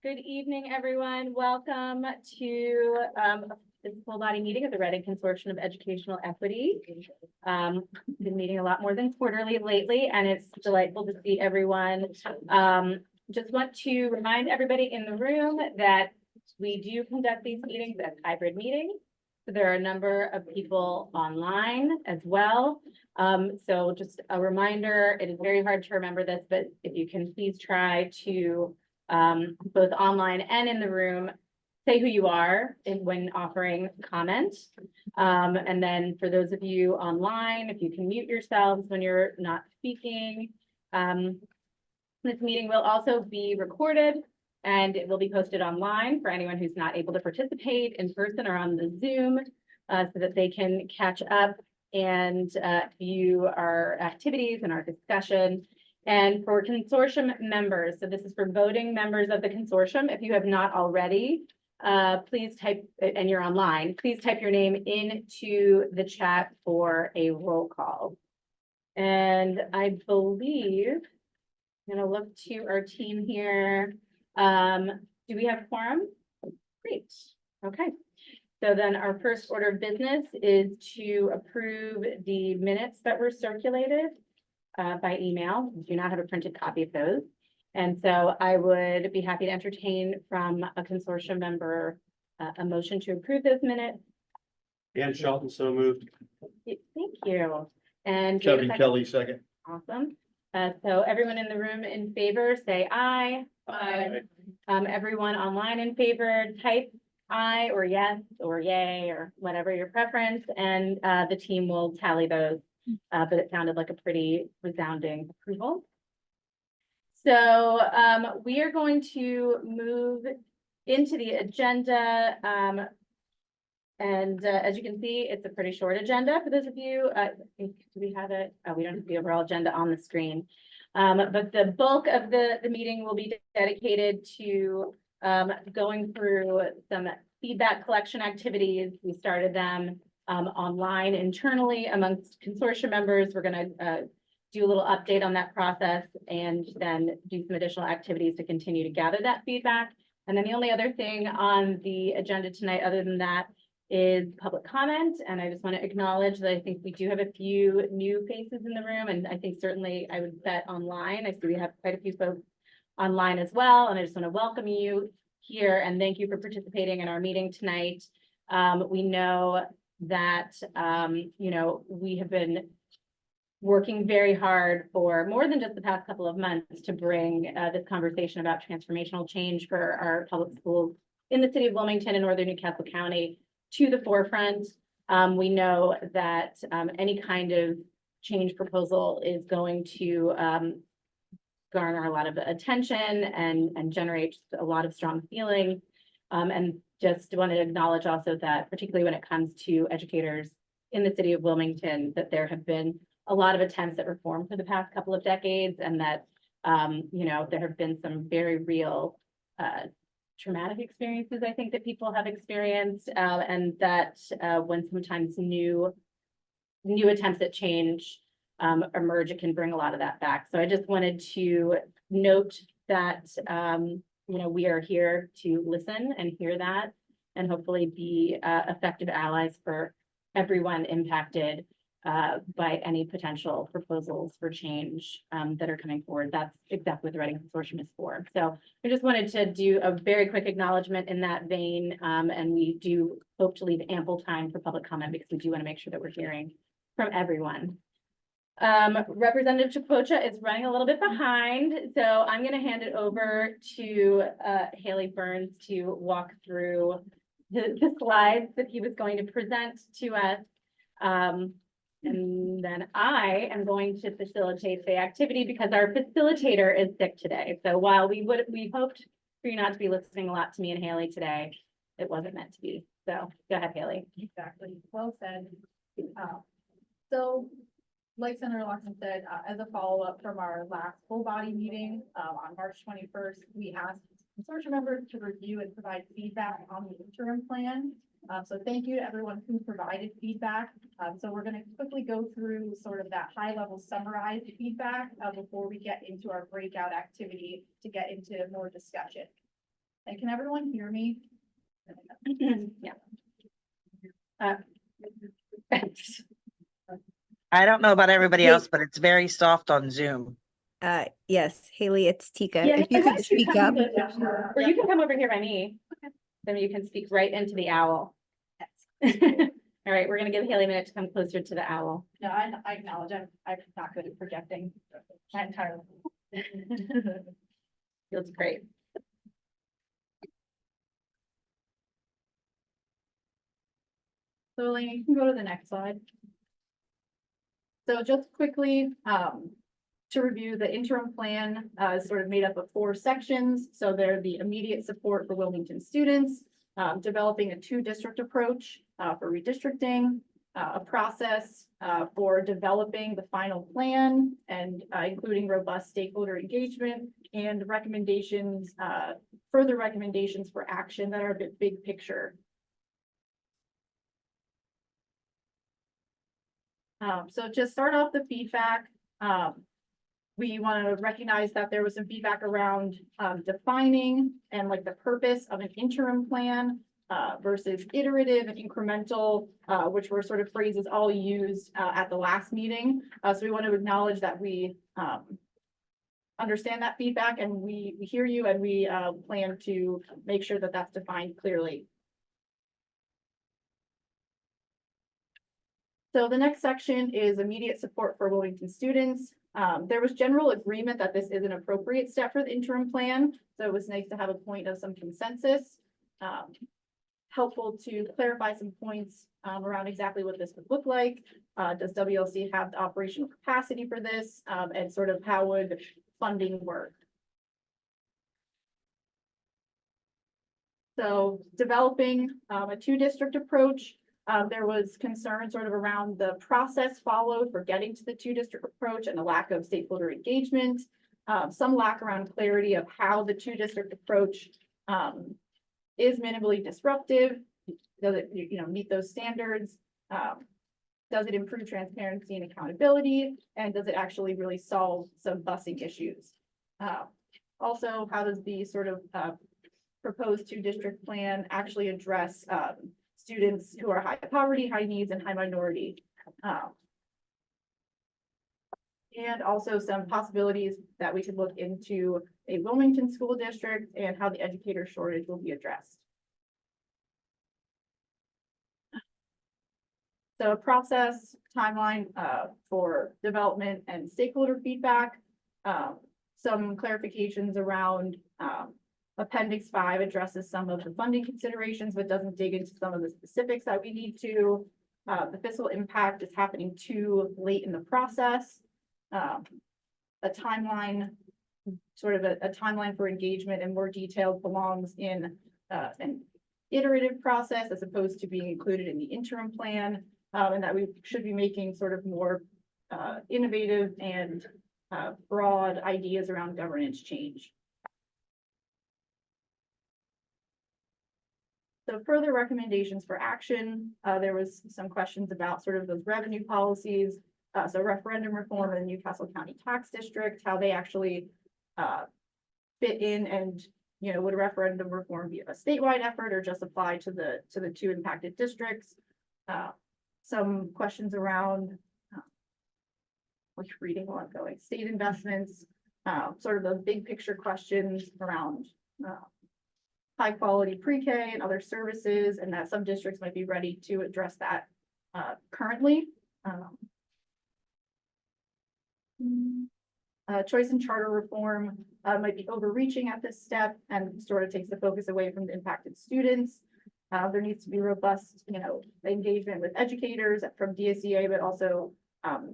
Good evening, everyone. Welcome to this full body meeting of the Redding Consortium of Educational Equity. Been meeting a lot more than quarterly lately, and it's delightful to see everyone. Just want to remind everybody in the room that we do conduct these meetings as hybrid meetings. So there are a number of people online as well. So just a reminder, it is very hard to remember this, but if you can please try to both online and in the room, say who you are when offering comments. And then for those of you online, if you can mute yourselves when you're not speaking. This meeting will also be recorded and it will be posted online for anyone who's not able to participate in person or on the Zoom, so that they can catch up and view our activities and our discussion. And for consortium members, so this is for voting members of the consortium, if you have not already, please type, and you're online, please type your name into the chat for a roll call. And I believe, I'm gonna look to our team here. Do we have a quorum? Great, okay. So then our first order of business is to approve the minutes that were circulated by email. We do not have a printed copy of those. And so I would be happy to entertain from a consortium member a motion to approve those minutes. Dan Shelton, so moved. Thank you. And Kevin Kelly, second. Awesome. So everyone in the room in favor, say aye. Aye. Everyone online in favor, type aye or yes or yay or whatever your preference, and the team will tally those. But it sounded like a pretty resounding approval. So we are going to move into the agenda. And as you can see, it's a pretty short agenda for those of you. Do we have it? Oh, we don't have the overall agenda on the screen. But the bulk of the meeting will be dedicated to going through some feedback collection activities. We started them online internally amongst consortium members. We're going to do a little update on that process and then do some additional activities to continue to gather that feedback. And then the only other thing on the agenda tonight, other than that, is public comment. And I just want to acknowledge that I think we do have a few new faces in the room, and I think certainly I would bet online. I see we have quite a few folks online as well, and I just want to welcome you here and thank you for participating in our meeting tonight. We know that we have been working very hard for more than just the past couple of months to bring this conversation about transformational change for our public schools in the city of Wilmington and northern Newcastle County to the forefront. We know that any kind of change proposal is going to garner a lot of attention and generate a lot of strong feelings. And just want to acknowledge also that particularly when it comes to educators in the city of Wilmington, that there have been a lot of attempts at reform for the past couple of decades, and that there have been some very real traumatic experiences, I think, that people have experienced, and that when sometimes new attempts at change emerge, it can bring a lot of that back. So I just wanted to note that we are here to listen and hear that, and hopefully be effective allies for everyone impacted by any potential proposals for change that are coming forward. That's exactly what the Redding Consortium is for. So I just wanted to do a very quick acknowledgement in that vein, and we do hope to leave ample time for public comment because we do want to make sure that we're hearing from everyone. Representative Chapocha is running a little bit behind, so I'm going to hand it over to Haley Burns to walk through the slides that he was going to present to us. And then I am going to facilitate the activity because our facilitator is sick today. So while we hoped for you not to be listening a lot to me and Haley today, it wasn't meant to be. So go ahead, Haley. Exactly. Well said. So like Senator Lawson said, as a follow-up from our last full body meeting on March 21st, we asked consortium members to review and provide feedback on the interim plan. So thank you to everyone who provided feedback. So we're going to quickly go through sort of that high level summarized feedback before we get into our breakout activity to get into more discussion. And can everyone hear me? Yeah. Uh, I don't know about everybody else, but it's very soft on Zoom. Yes, Haley, it's Tika. Yeah, If you why could don't speak come up. to- Or you can come over here by me. Then you can speak right into the owl. All right, we're gonna give Haley a minute to come closer to the owl. No, I acknowledge I'm not good at projecting that entirely. Feels great. So Elaine, you can go to the next slide. So just quickly, to review, the interim plan is sort of made up of 4 sections. So they're the immediate support for Wilmington students, developing a 2-district approach for redistricting, a process for developing the final plan and including robust stakeholder engagement and recommendations, further recommendations for action that are a bit big picture. So to start off the feedback, we want to recognize that there was some feedback around defining and like the purpose of an interim plan versus iterative and incremental, which were sort of phrases all used at the last meeting. So we want to acknowledge that we understand that feedback and we hear you and we plan to make sure that that's defined clearly. So the next section is immediate support for Wilmington students. There was general agreement that this is an appropriate step for the interim plan. So it was nice to have a point of some consensus. Helpful to clarify some points around exactly what this would look like. Does WLC have the operational capacity for this? And sort of how would funding work? So developing a 2-district approach. There was concern sort of around the process followed for getting to the 2-district approach and a lack of stakeholder engagement. Some lack around clarity of how the 2-district approach is minimally disruptive. Does it, meet those standards? Does it improve transparency and accountability? And does it actually really solve some busing issues? Also, how does the sort of proposed 2-district plan actually address students who are high poverty, high needs, and high minority. And also some possibilities that we could look into a Wilmington school district and how the educator shortage will be addressed. So a process timeline for development and stakeholder feedback. Some clarifications around Appendix 5 addresses some of the funding considerations, but doesn't dig into some of the specifics that we need to. The fiscal impact is happening too late in the process. A timeline, sort of a timeline for engagement and more detailed belongs in an iterative process as opposed to being included in the interim plan, and that we should be making sort of more innovative and broad ideas around governance change. So further recommendations for action, there was some questions about sort of those revenue policies. So referendum reform in the Newcastle County Tax District, how they actually fit in and, would referendum reform be a statewide effort or just apply to the 2 impacted districts? Some questions around like reading while I'm going, state investments, sort of those big picture questions around high quality pre-K and other services, and that some districts might be ready to address that currently. Choice and charter reform might be overreaching at this step and sort of takes the focus away from the impacted students. There needs to be robust, engagement with educators from DSEA, but also,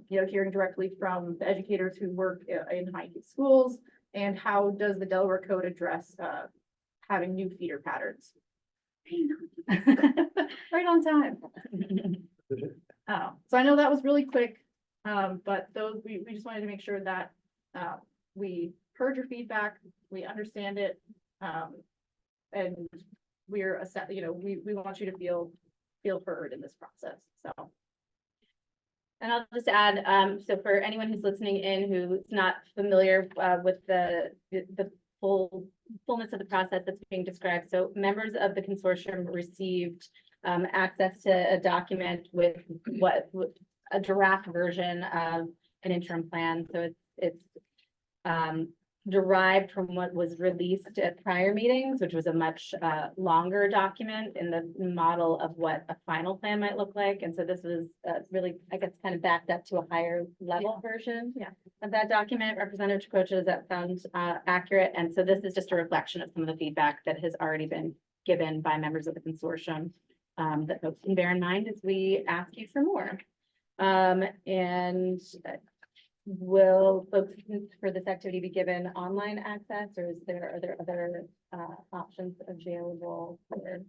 hearing directly from the educators who work in high need schools. And how does the Delaware Code address having new feeder patterns? Right on time. So I know that was really quick, but those we just wanted to make sure that we heard your feedback, we understand it, and we're we want you to feel heard in this process. So. And I'll just add, so for anyone who's listening in who's not familiar with the fullness of the process that's being described. So members of the consortium received access to a document with a draft version of an interim plan. So it's derived from what was released at prior meetings, which was a much longer document in the model of what a final plan might look like. And so this was really, I guess, kind of backed up to a higher level version of that document. Representative Chakotay, that sounds accurate. And so this is just a reflection of some of the feedback that has already been given by members of the consortium that folks can bear in mind as we ask you for more. And will folks for this activity be given online access, or are there other options available for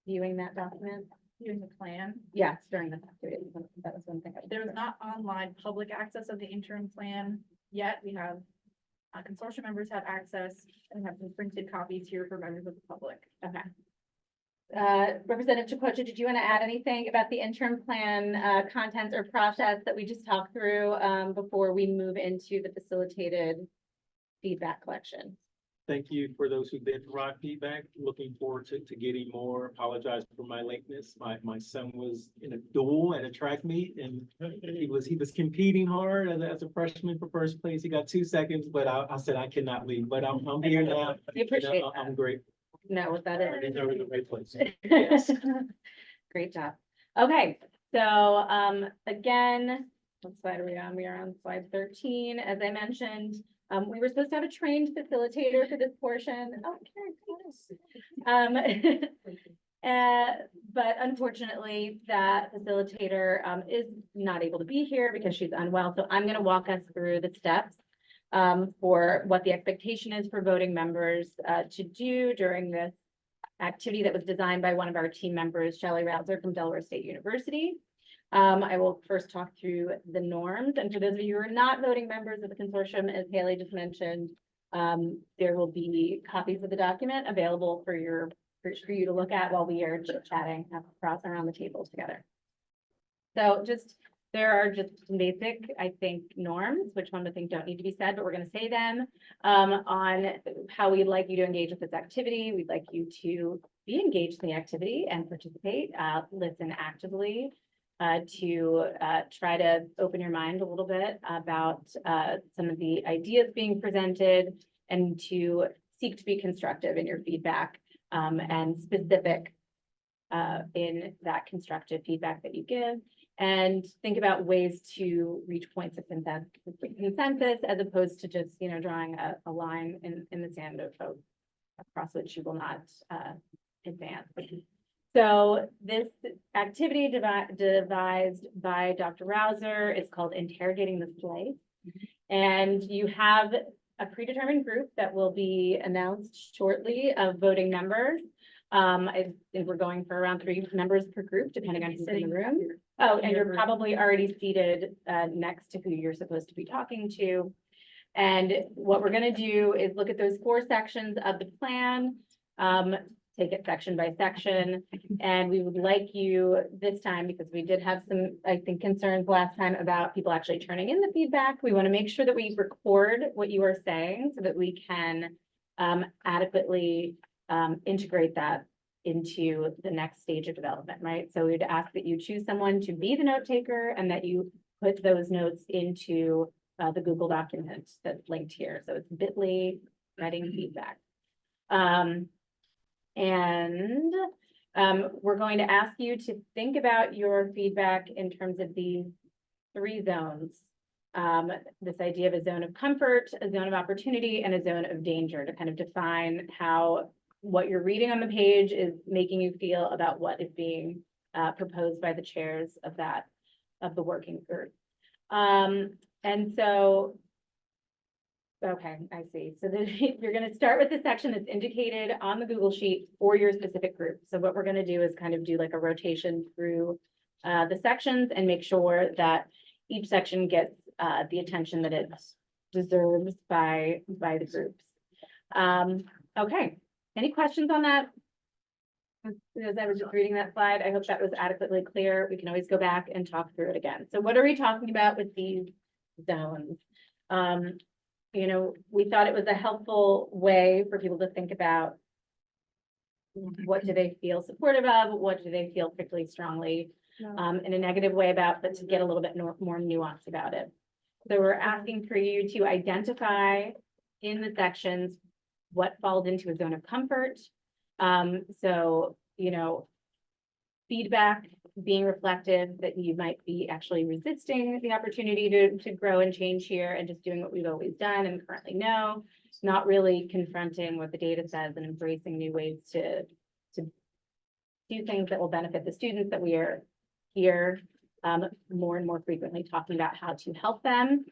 viewing that document? Viewing the plan. Yes, during this activity. That was one thing. There was not online public access of the interim plan yet. We have consortium members have access and have some printed copies here for members of the public. Okay. Representative Chakotay, did you want to add anything about the interim plan contents or process that we just talked through before we move into the facilitated feedback collection? Thank you for those who did provide feedback. Looking forward to getting more. Apologize for my lateness. My son was in a duel at a track meet, and he was competing hard as a freshman for first place. He got 2 seconds, but I said I cannot leave. But I'm here now. We appreciate that. I'm grateful. Know what that is. They're in the right place. Great job. Okay, so again, what slide are we on? We are on slide 13. As I mentioned, we were supposed to have a trained facilitator for this portion. Okay, but unfortunately, that facilitator is not able to be here because she's unwell. So I'm going to walk us through the steps for what the expectation is for voting members to do during this activity that was designed by one of our team members, Shelley Rautzer from Delaware State University. I will first talk through the norms. And for those of you who are not voting members of the consortium, as Haley just mentioned, there will be copies of the document available for you to look at while we are chit-chatting across around the table together. So there are just some basic, I think, norms, which one of the things don't need to be said, but we're going to say them on how we'd like you to engage with this activity. We'd like you to be engaged in the activity and participate, listen actively, to try to open your mind a little bit about some of the ideas being presented, and to seek to be constructive in your feedback and specific in that constructive feedback that you give. And think about ways to reach points of consensus as opposed to just, drawing a line in the sand across which you will not advance. So this activity devised by Dr. Rautzer is called Interrogating the Slate. And you have a predetermined group that will be announced shortly of voting members. I think we're going for around 3 members per group, depending on who's in the room. Oh, and you're probably already seated next to who you're supposed to be talking to. And what we're going to do is look at those 4 sections of the plan, take it section by section. And we would like you this time, because we did have some, I think, concerns last time about people actually turning in the feedback. We want to make sure that we record what you are saying so that we can adequately integrate that into the next stage of development, right? So we'd ask that you choose someone to be the note taker and that you put those notes into the Google document that's linked here. So it's bit.ly Redding feedback. We're going to ask you to think about your feedback in terms of these 3 zones. This idea of a zone of comfort, a zone of opportunity, and a zone of danger, to kind of define how what you're reading on the page is making you feel about what is being proposed by the chairs of the working group. And so, okay, I see. So then you're going to start with the section that's indicated on the Google Sheet for your specific group. So what we're going to do is kind of do like a rotation through the sections and make sure that each section gets the attention that it deserves by the groups. Okay. Any questions on that? As I was just reading that slide, I hope that was adequately clear. We can always go back and talk through it again. So what are we talking about with these zones? you know, we thought it was a helpful way for people to think about what do they feel supportive of, what do they feel particularly strongly in a negative way about, but to get a little bit more nuanced about it. So we're asking for you to identify in the sections what falls into a zone of comfort. So, you know, feedback being reflective that you might be actually resisting the opportunity to grow and change here and just doing what we've always done and currently know, not really confronting what the data says and embracing new ways to do things that will benefit the students that we are here more and more frequently talking about how to help them.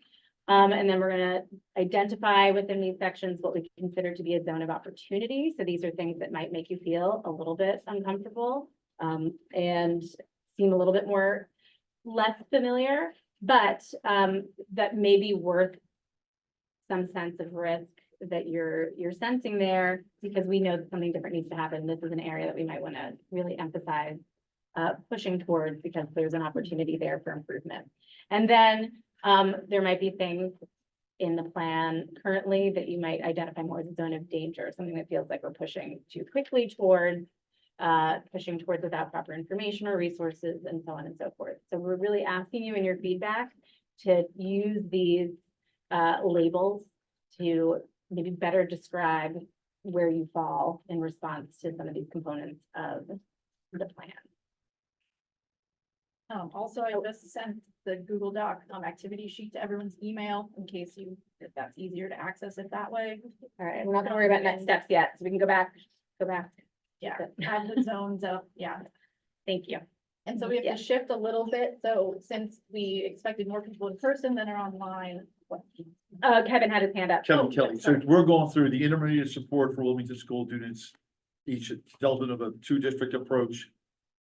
And then we're going to identify within these sections what we consider to be a zone of opportunity. So these are things that might make you feel a little bit uncomfortable and seem a little bit less familiar, but that may be worth some sense of risk that you're sensing there, because we know that something different needs to happen. This is an area that we might want to really emphasize pushing towards, because there's an opportunity there for improvement. And then there might be things in the plan currently that you might identify more as a zone of danger, something that feels like we're pushing too quickly towards, pushing towards without proper information or resources, and so on and so forth. So we're really asking you in your feedback to use these labels to maybe better describe where you fall in response to some of these components of the plan. Also, I just sent the Google Doc activity sheet to everyone's email in case if that's easier to access it that way. All right, we're not gonna worry about next steps yet, so we can go back. Yeah, add the zones up, yeah. Thank you. And so we have Yeah. to shift a little bit. So since we expected more people in person than are online, Kevin had his hand up. Kevin Oh, Kelly, yes, so sorry. we're going through the intermediate support for Wilmington school students. Each delta of a 2-district approach.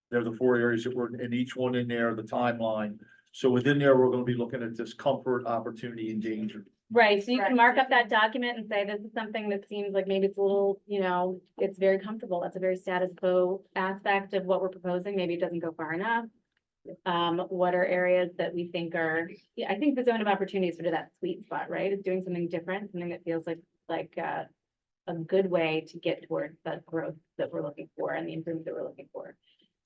They're the 4 areas that were, and each one in there, the timeline. So within there, we're gonna be looking at this comfort, opportunity, and danger. Right, so you can Right. mark up that document and say, this is something that seems like maybe it's a little, you know, it's very comfortable. That's a very status quo aspect of what we're proposing. Maybe it doesn't go far enough. What are areas that we think are, yeah, I think the zone of opportunity is sort of that sweet spot, right? It's doing something different, something that feels like a good way to get towards that growth that we're looking for and the improvement that we're looking for.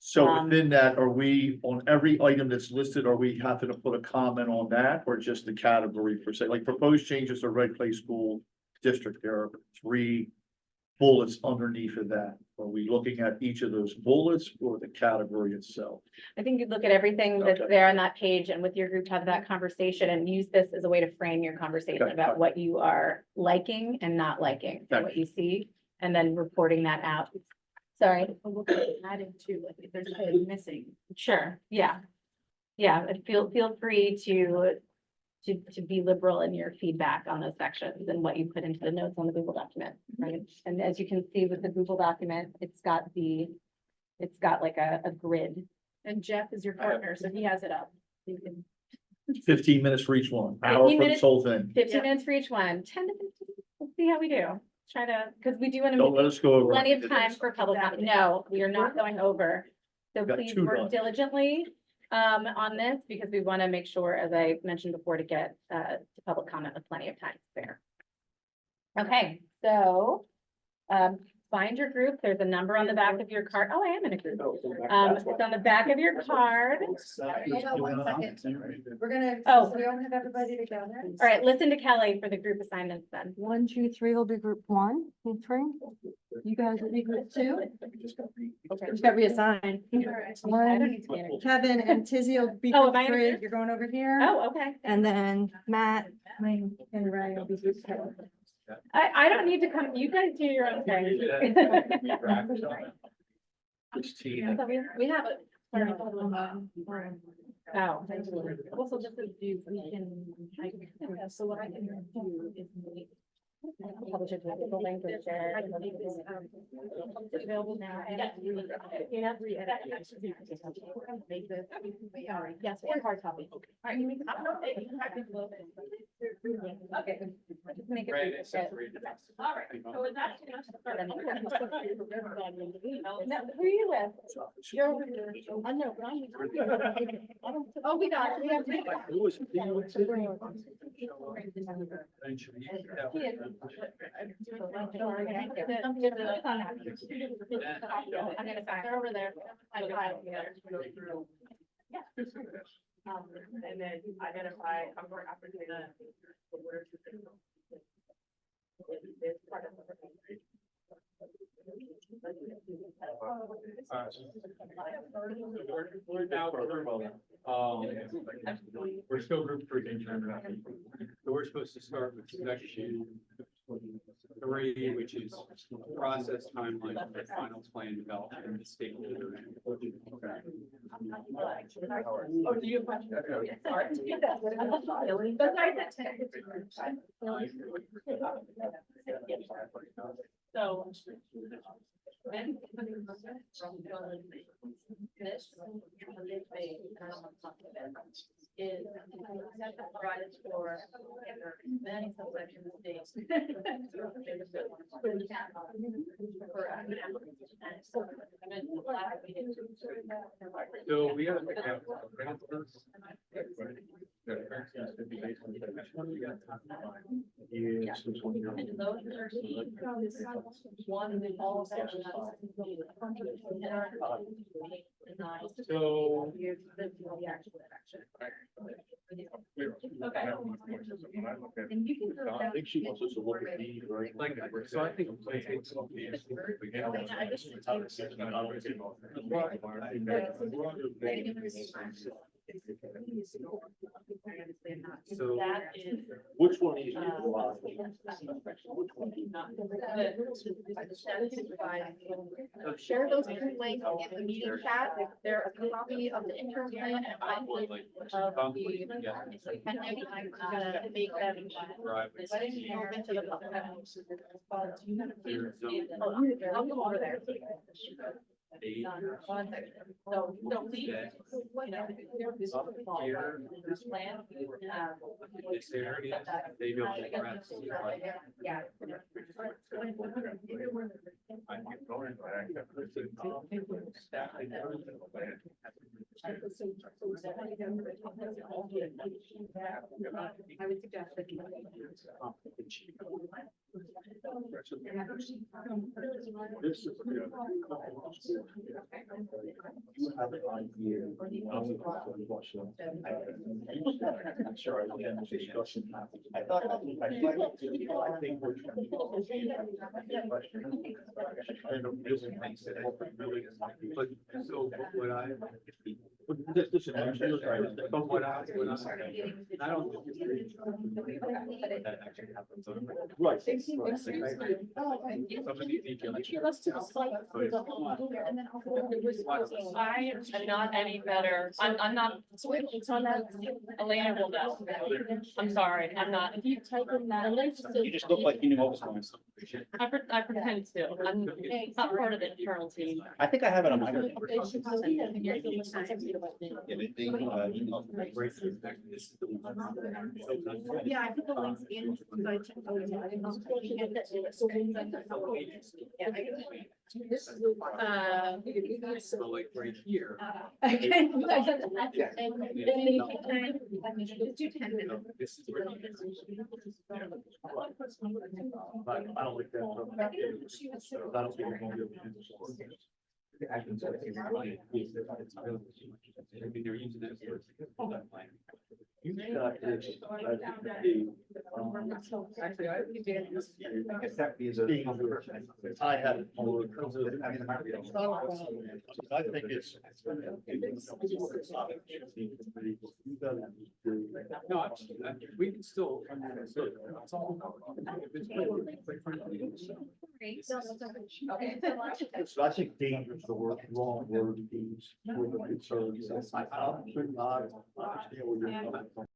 So within that, are we, on every item that's listed, are we having to put a comment on that, or just the category per se? Like proposed changes to Red Clay School District, there are 3 bullets underneath of that. Are we looking at each of those bullets or the category itself? I think you'd look at everything that's Okay. there on that page and with your group, have that conversation and use this as a way to frame your conversation Okay. about what you are liking and not liking, and what you see, and then reporting that out. Sorry, Adding to, like, if there's anything missing. sure, yeah. Yeah, and feel free to be liberal in your feedback on those sections and what you put into the notes on the Google document, right? And as you can see with the Google document, it's got like a grid. And Jeff is your partner, so he has it up. You can 15 minutes for each one, 15 hour for minutes. this whole thing. 15 Yeah. minutes for each one, 10 to 15, we'll see how we do. Try to, because we do want Don't let to us go over. plenty of time for public comment. No, we are not going over. So Got please 2 work done. diligently on this, because we want to make sure, as I mentioned before, to get to public comment with plenty of time spare. Okay, so find your group. There's a number on the back of your card. Oh, I am in a group. It's on the back of your card. Hold on 1 second. We're gonna, Oh. so we don't have everybody together. All right, listen to Kelly for the group assignments then. 1, 2, 3 will be group 1, and 3. You guys will be group 2. Just got reassigned. I don't need to be in a group. Kevin and Tizzy will be Oh, group am I in a 3. group? You're going over here. Oh, okay. And then Matt, Wayne, and Ray will be group 2. I don't need to come. You guys do your own thing. We have it. Oh. Also, just as you, we can, so what I can do is make Publish it, the link is there. It's available now. You have to re-edit. Make this, yes, or hard copy. Okay. Just make it. Right, it's separated. All right. So is that? No, who are you with? You're with. I know, but I'm. Oh, we got it. We have to- Who was it? You would say? I'm gonna find her over there. I got it there. And then identify a more opportunity. We're still group three. So we're supposed to start with section 3, which is process timeline for finals plan development and the stakeholder. Oh, do you have a question? Sorry. So. This is provided for many subsections of states. So we have to have. And those are one with all sections. So. Okay. And you can. I think she wants us to look at these, right? Like, so I think. So. That is. Which one is? Share those two links in the meeting chat. They're a copy of the interim plan and a copy of the. And then I'm gonna make them. Open to the public. I'll go over there. One second. So, please, you know, this plan. This area, they don't address. Yeah. I would suggest that. This is. You have an idea. I'm sure I can discussion. I thought. I think we're. Kind of missing things that really. But so what I. Listen, But what I don't. That actually happens. Right. Some of these details. I am not any better. I'm not. Elena will know. I'm sorry, I'm not. If you type in that. You just look like you knew what was going on. I pretend to. I'm not part of the internal team. I think I have it on my. Yeah, I put the links in. So like right here. Okay. This is where. I don't like that. I don't think we're gonna be able to do this. I mean, they're using that for that plan. You've got this. Actually, I. I have. It more. I think it's. No, we can still. So I think dangerous is the word, wrong word, these, with the concerns. I could not understand where you're coming from.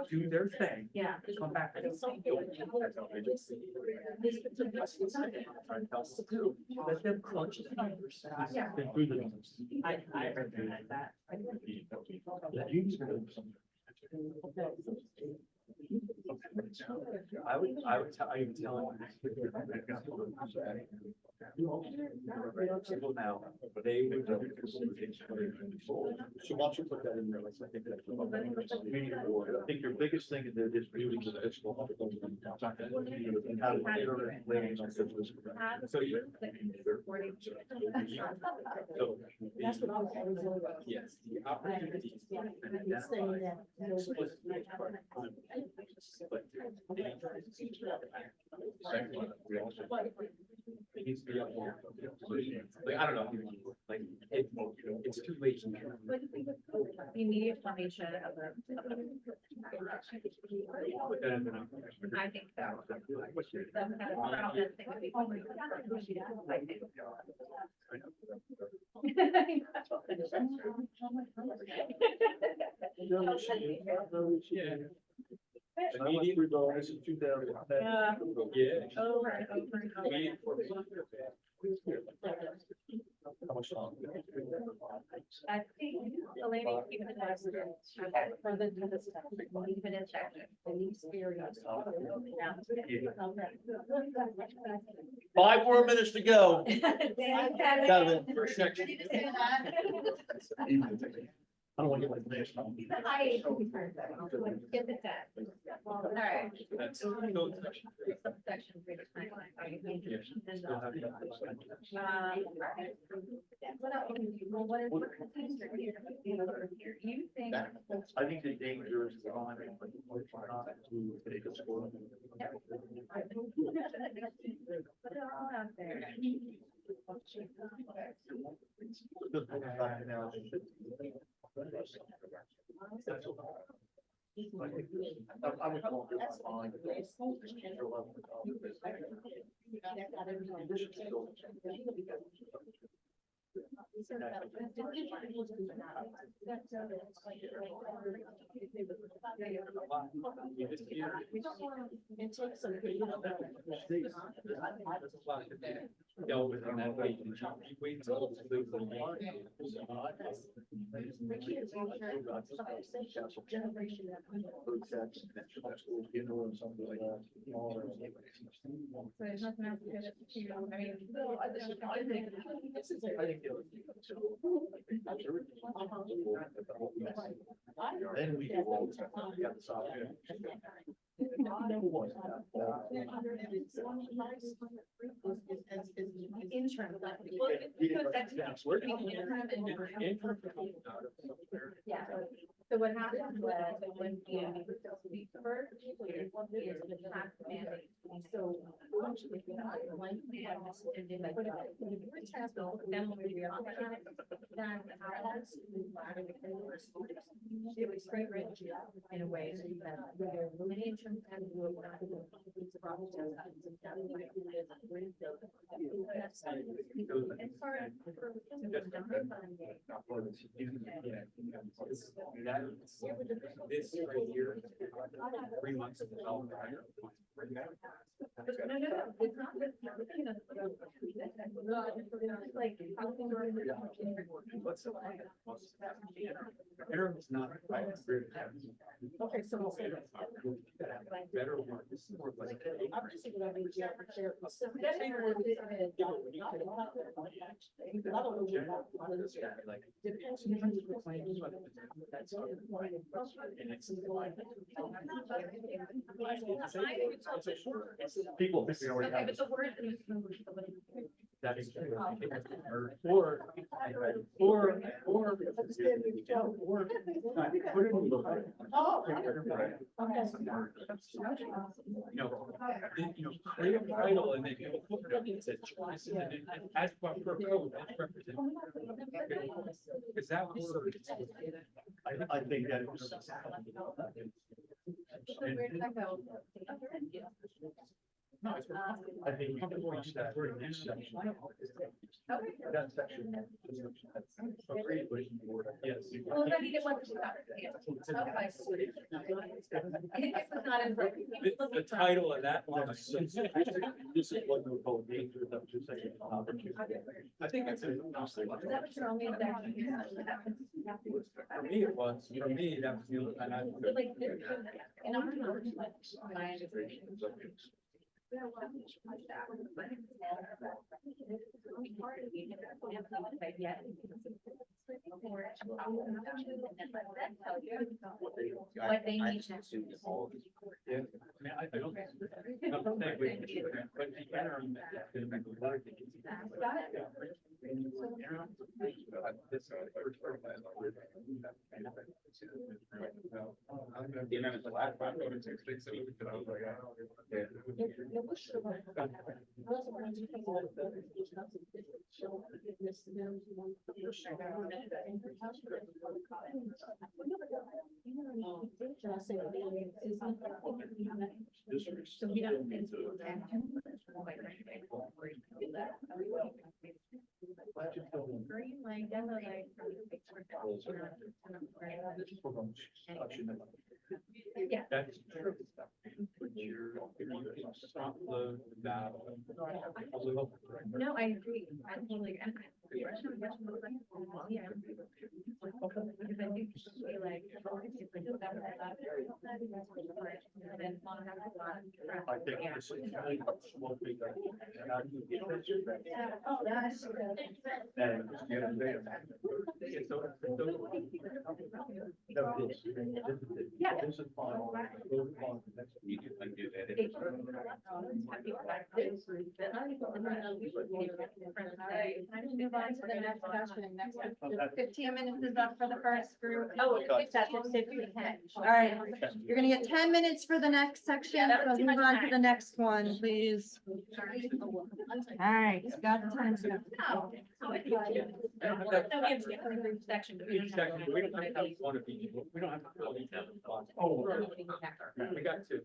Do their thing. Yeah. Come back. And let them crunch the numbers. Yeah. I heard that. I would tell, I would tell him. People now, but they would. So why don't you put that in there, like, I think that's. I think your biggest thing is that it's moving to the fiscal. And how to iterate plans on this. So you. So. That's what I was always worried about. Yes, the opportunities. It's saying that, you know, It needs to be up more. Like, I don't know, like, it's too late. The immediate formation of the. I think so. Some kind of process that would be- I think. Yeah. Immediate bonus in 2000. Yeah. Yeah. Over and over and over. Immediate formation. How much time? I think the lady keeping the test. Okay, for the stuff, even in section. Experience. 5 more minutes to go. Kevin. First section. I don't want to get like this. Get the test. All right. That's. Code section. Subsection three to 29. Yeah. Still have that. What else? Well, what is? You think? I think the danger is on to take a score. Put it all out there. I would call it fine. Dealt with on that page. You wait till. So there's nothing else to do. I mean. Then we can roll the other side. Intern. Yeah. So what happened was when we first is the tax mandate. So. One man was and then like. Then when we were. Then it was straight rich in a way that many insurance companies will not do these problems. And This right here, 3 months of development. No, it's not. Like. Aaron's not. Okay, so we'll say that. Better work. This is more like. Obviously, we're gonna be able to share. People think we already Okay, have but this. the word. That's. Create a title and then you have a footnote that says choice and then as per code, that's represented. Is that? I think that was. I think we can reach that for the next section. That section. Agreed with you. Yes. Well, if I need it once it's out, yeah. Otherwise, it was not in. The title of that one. This is what we call danger, that was just saying. I think it's. Is that what you're only exactly? For me, it was, for me, that was the only, and I. Like, in our knowledge, like, my understanding. What they need to. Yeah, I mean, I don't. I'm not saying we should, but the interim. The amendment to last time. So we don't think. Green line, yellow line. Yeah. That's true. But you're, if you can stop the battle. No, I agree. I totally agree. Yeah. Because I do feel like. I think this is. Oh, that's. Yeah. This is final. Move on to the next session. Next 15 minutes is up for the first group. Oh, it's at 6:10. All right, you're gonna get 10 minutes for the next section, that was so too move much on to time. the next one, please. All right, got the time stuff. No, we have different section, but we don't have. We don't have one of each, we don't have. Oh, we got two.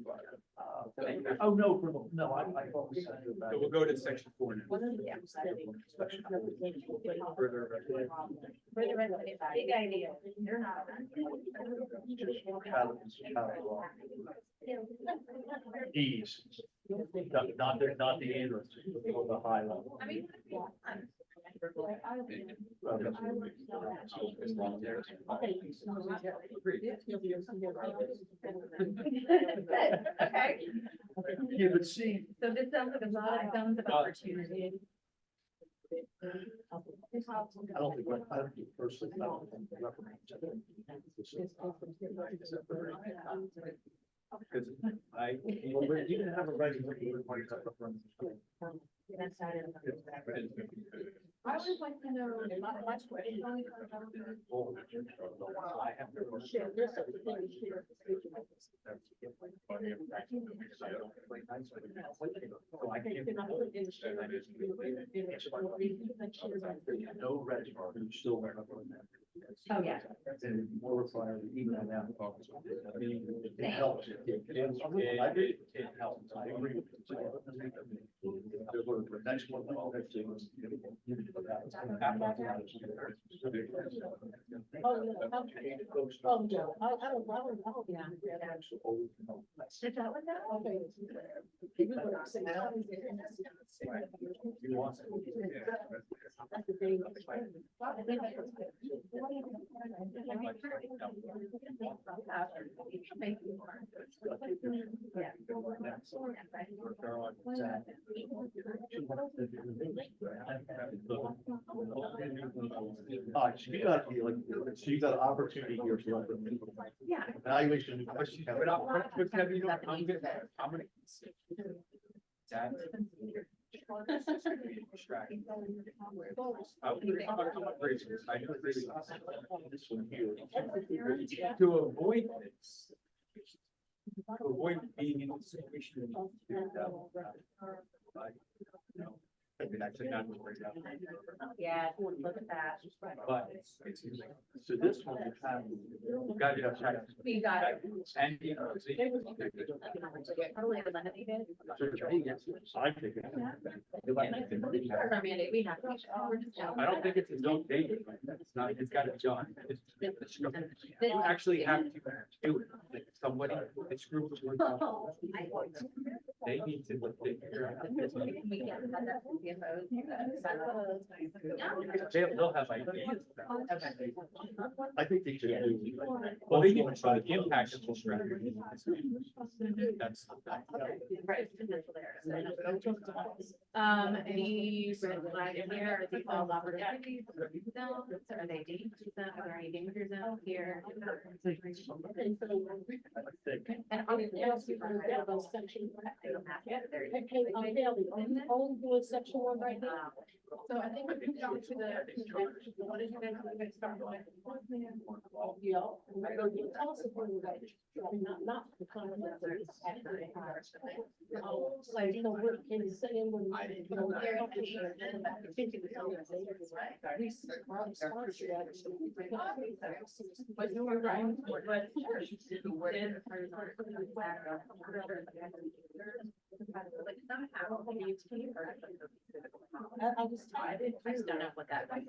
Oh, no, no, I thought we said about. So we'll go to section 4 now. Big idea. They're not. Ease. Not the Android, the high level. I mean. Okay. Yeah, but see, So this sounds like a lot of zones of opportunity. I don't think personally, I don't think. Because I. Well, but you can have a regular. I would like to know, my question. No red bar, you still wear up on that. Oh, yeah. And more required, even on that. I mean, it helps. It helps. I agree. The next one. Is that what that? So you got, so you got an opportunity here to let them. Yeah. Evaluation. But I'm gonna. That. To avoid this. To avoid being in a situation. I mean, actually not worried about. Yeah, look at that. But so this one, you got to check. We got it. And you know, see. Totally eliminated. I think it. Our mandate, we have to. We're just out. I don't think it's a don't date. It's not, it's got to be done. You actually have to do it. Like somebody, this group of people, they need to figure out. We can't have that with CFOs. They'll have ideas. I think they should do. Well, they need to try to impact the strategy. That's. Right. The red flag in here, are these all opportunities? No, are they dangerous zones? Are there any danger zones here? And obviously, section one right now. So I think we can jump to what did you guys start with? Yeah. Tell us if we're right. Not the concept. Like, we're in saying when. But you were right. I just. I just don't know what that. Okay.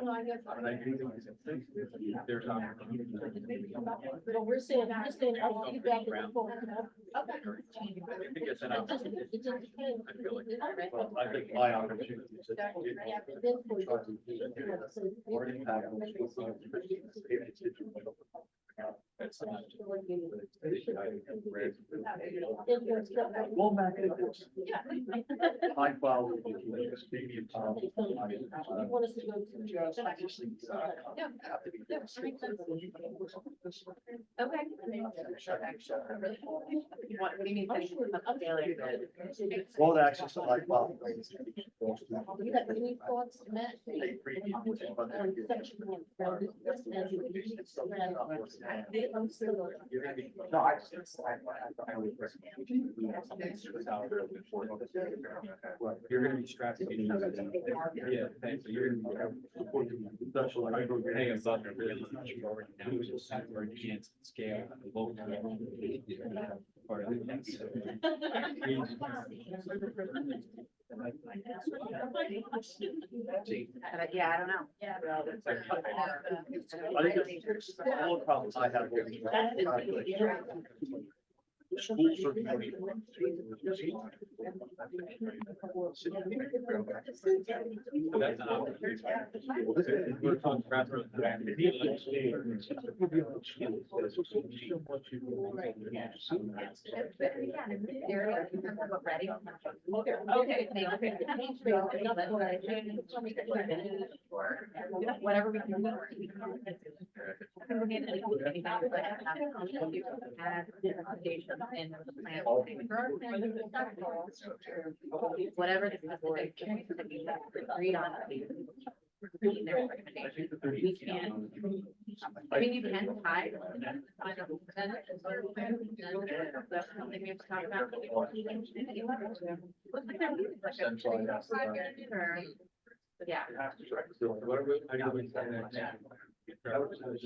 No, I guess. There's. But we're saying, I'll be back. It just depends. I think my opportunity is. Well, back in this. High quality. Maybe You want us to go to. I just think. Okay. What do you mean? Well, access to high quality. You got any thoughts, Matt? On section one. I'm still. No, I. You're gonna be strapped. Yeah, thanks. You're gonna be. Hey, I'm about to really. Already now, which is super enhanced scale. Part of it. Yeah, I don't know. I think it's all the problems I have. Schools are. That's an opportunity. We're talking about. Whatever we can do. Whatever the specific that we have agreed on. Their recommendations. We can. I mean, you can tie. That's something we have to talk about. Looks like they're like a 5-minute or. Yeah.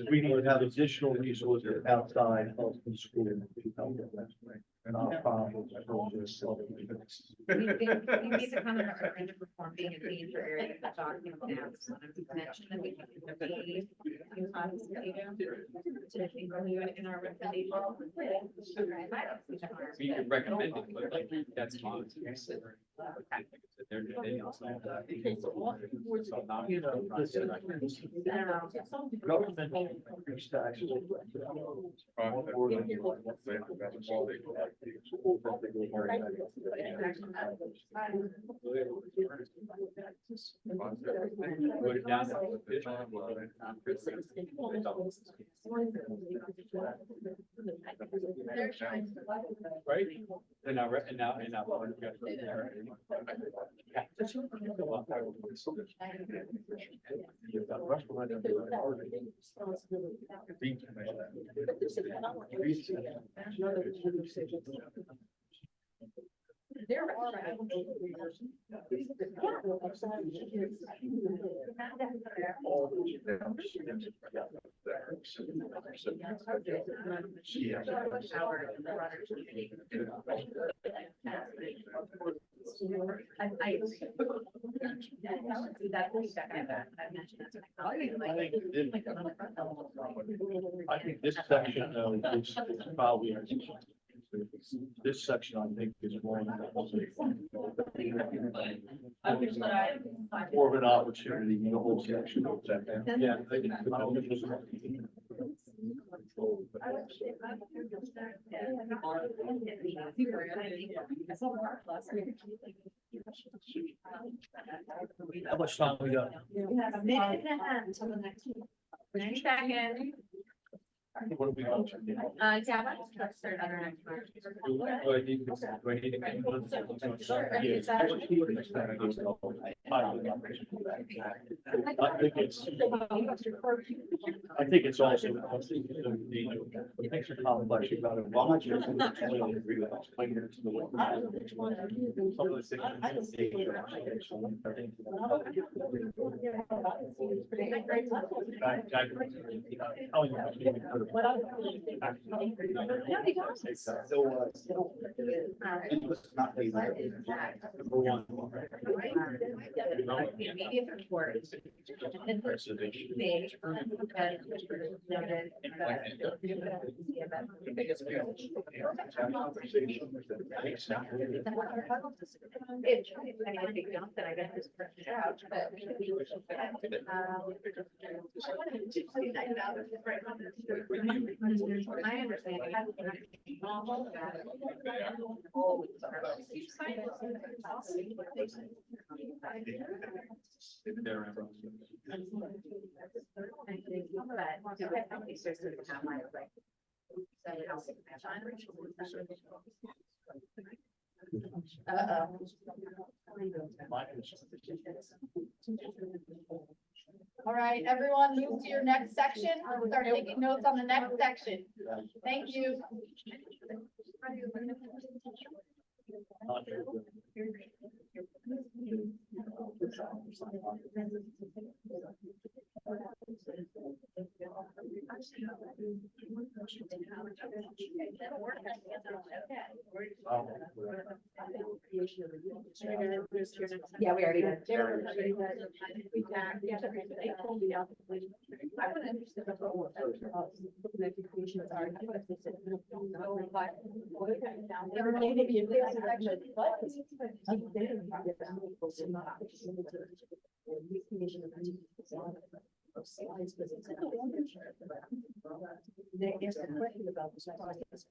We need to have additional resources outside of the school. And our problems. You need to come in our range of performing and being for areas that talking about mention that we can be in our recommendation. We can recommend it, but like, that's fine. You know, government increased taxes. Put it down. Right? And now, I think this section though is probably, this section I think is more of an opportunity, the whole section. yeah. How much time we got? Minute and a half until the next. 90 seconds. What do we got? Yeah, let's start on our next one. I think it's also. It makes it complex. You've got to- well, I'm not sure. Some of those things- Oh, yeah. Immediate report. My understanding. All right, everyone, move to your next section. We'll start taking notes on the next section. Thank you. Yeah, we already did. They asked a question about this. I asked.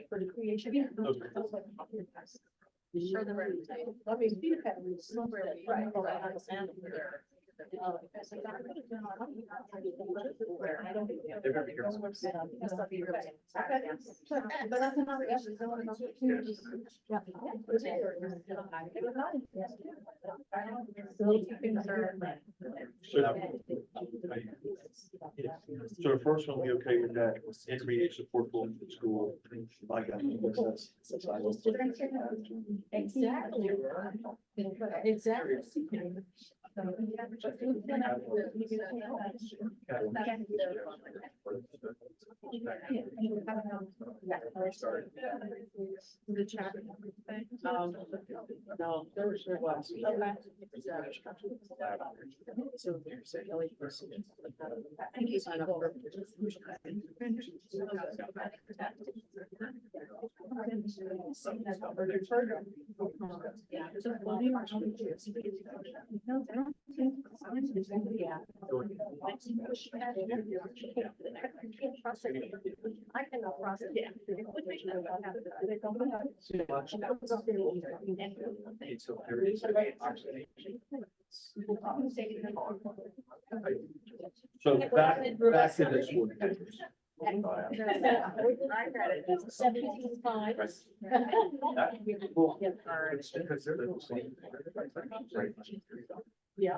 For the creation. For the record. I mean, Peter Pan was right. But that's another issue. So the first one, we okay with that, intermediate support for the school. I got it. Exactly. Exactly. The chat. No, there sure was. So thank you. Sign up for. Yeah. No, I don't think. Yeah. I cannot trust it. It's so very. So back to this one. I read it. 17.5. Yeah.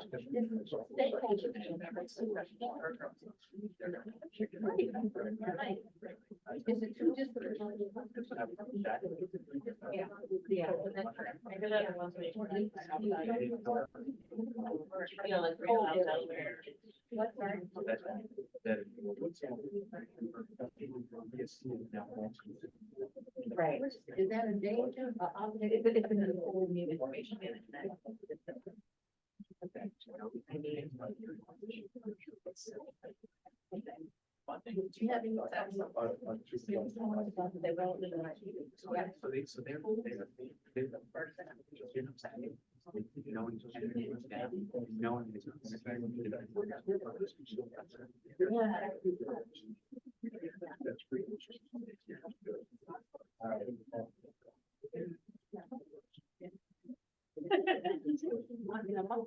Is it too different? Yeah. What, sorry? Right. Is that a danger? It's in the whole new information management. Do you have any thoughts?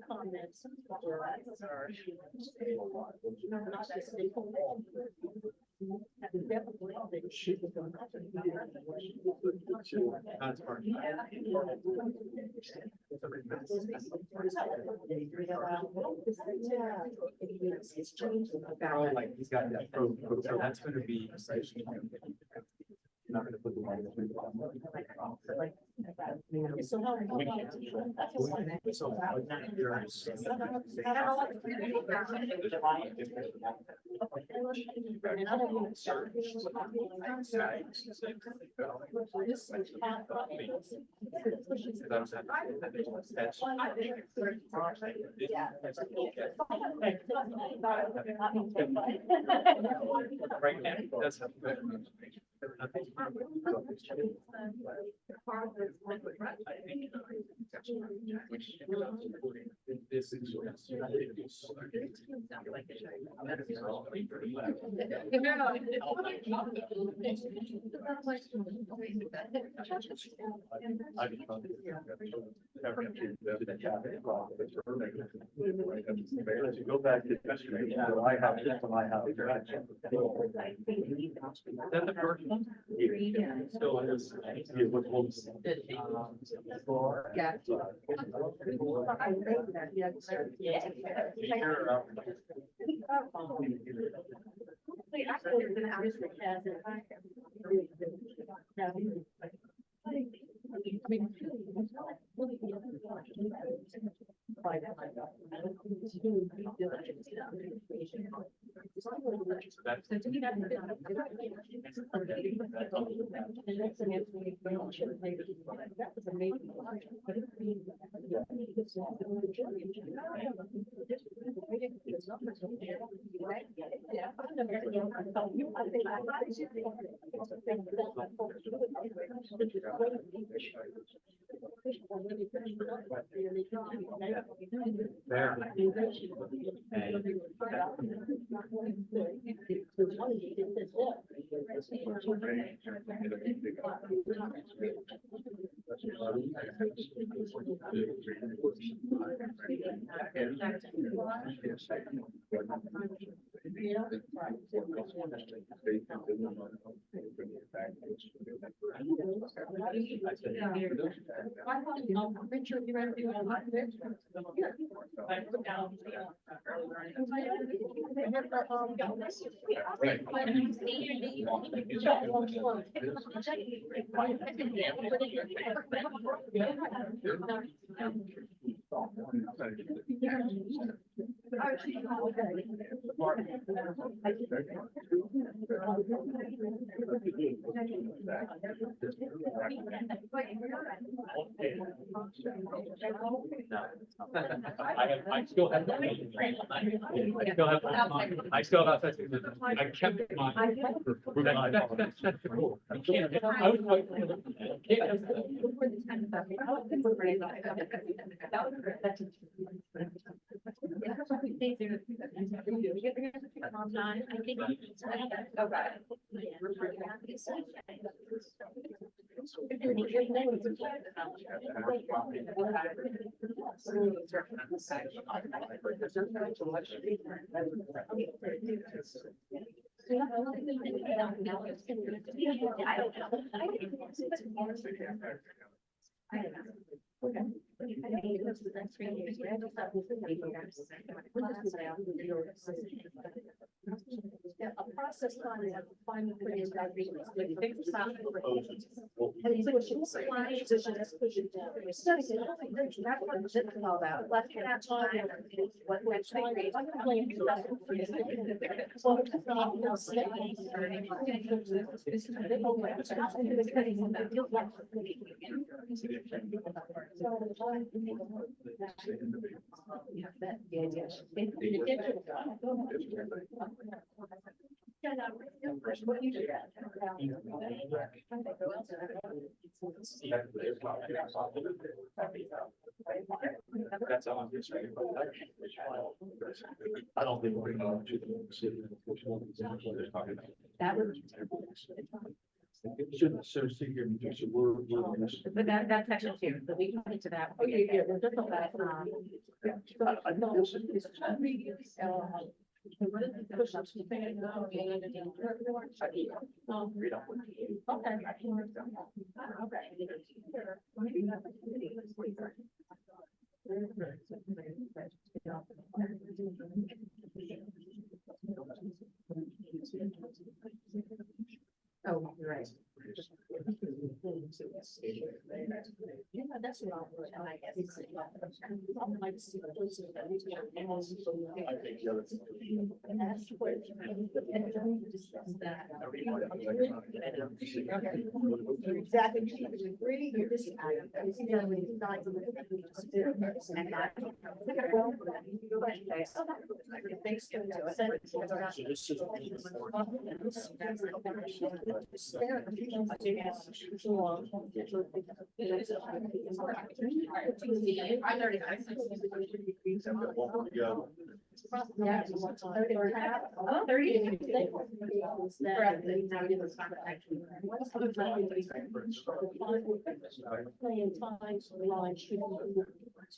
Comments. Like, he's got that so that's gonna be. Not gonna put the money. So how? Right now, that's. This is. Go back to yesterday, I have, I have. Is that the first one? Still is. There. Richard, you ready to do I still have. I still have. I kept mine. That's cool. I can't. I was like. A process time is finally put in that reason. And it's what you say, position is pushing down. Studies it, that's what it's all about. Left hand time, what we're trying to. That's obvious, right? I don't think we're going to. That was, Shouldn't so see here because we're. but that's section two, so we can get to that. Oh, yeah, we're just on that. I know this is. Oh, right. Yeah, that's what I'm. I guess. I think the other. Exactly. Really, you're just. Thanks to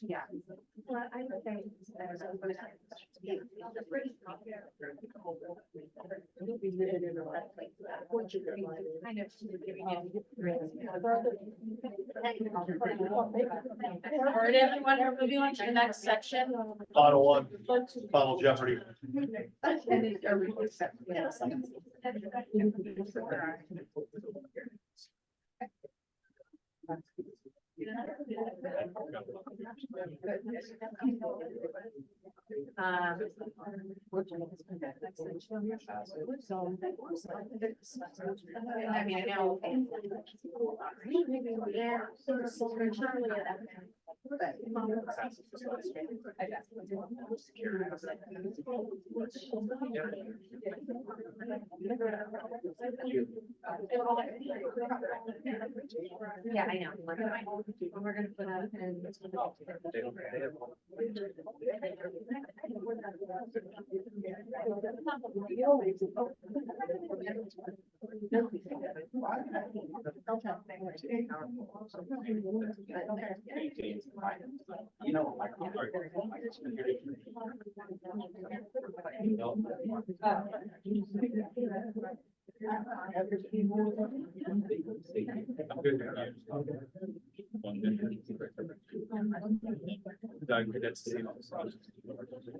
Yeah. Well, I would say. Kind of giving All right, everyone, we're moving on to the next section. Final one, final Jeopardy. I mean, I know. Yeah, I know. We're gonna put up and. You know,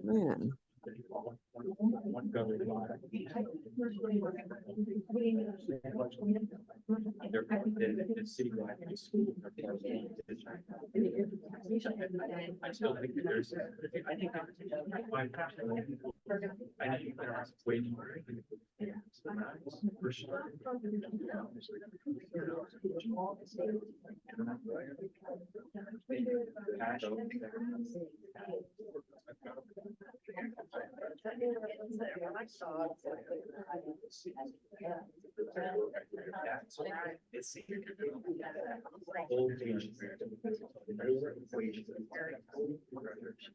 Man. One government. The citywide school. I still think that there's, I think there are way more. For sure.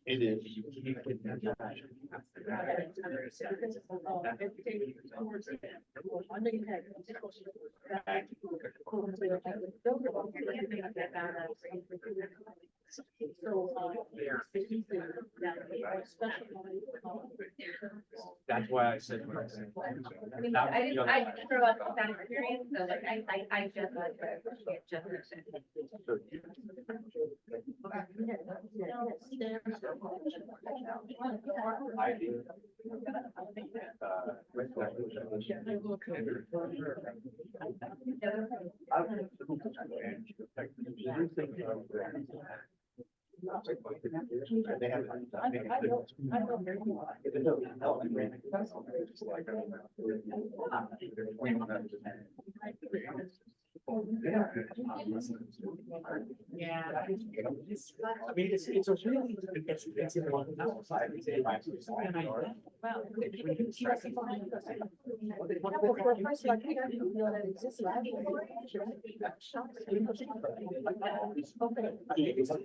It is. That's why I said what I said. I mean, I grew up with that experience, so like, I just, Yeah. I mean, it's a really, it's in one outside. Well,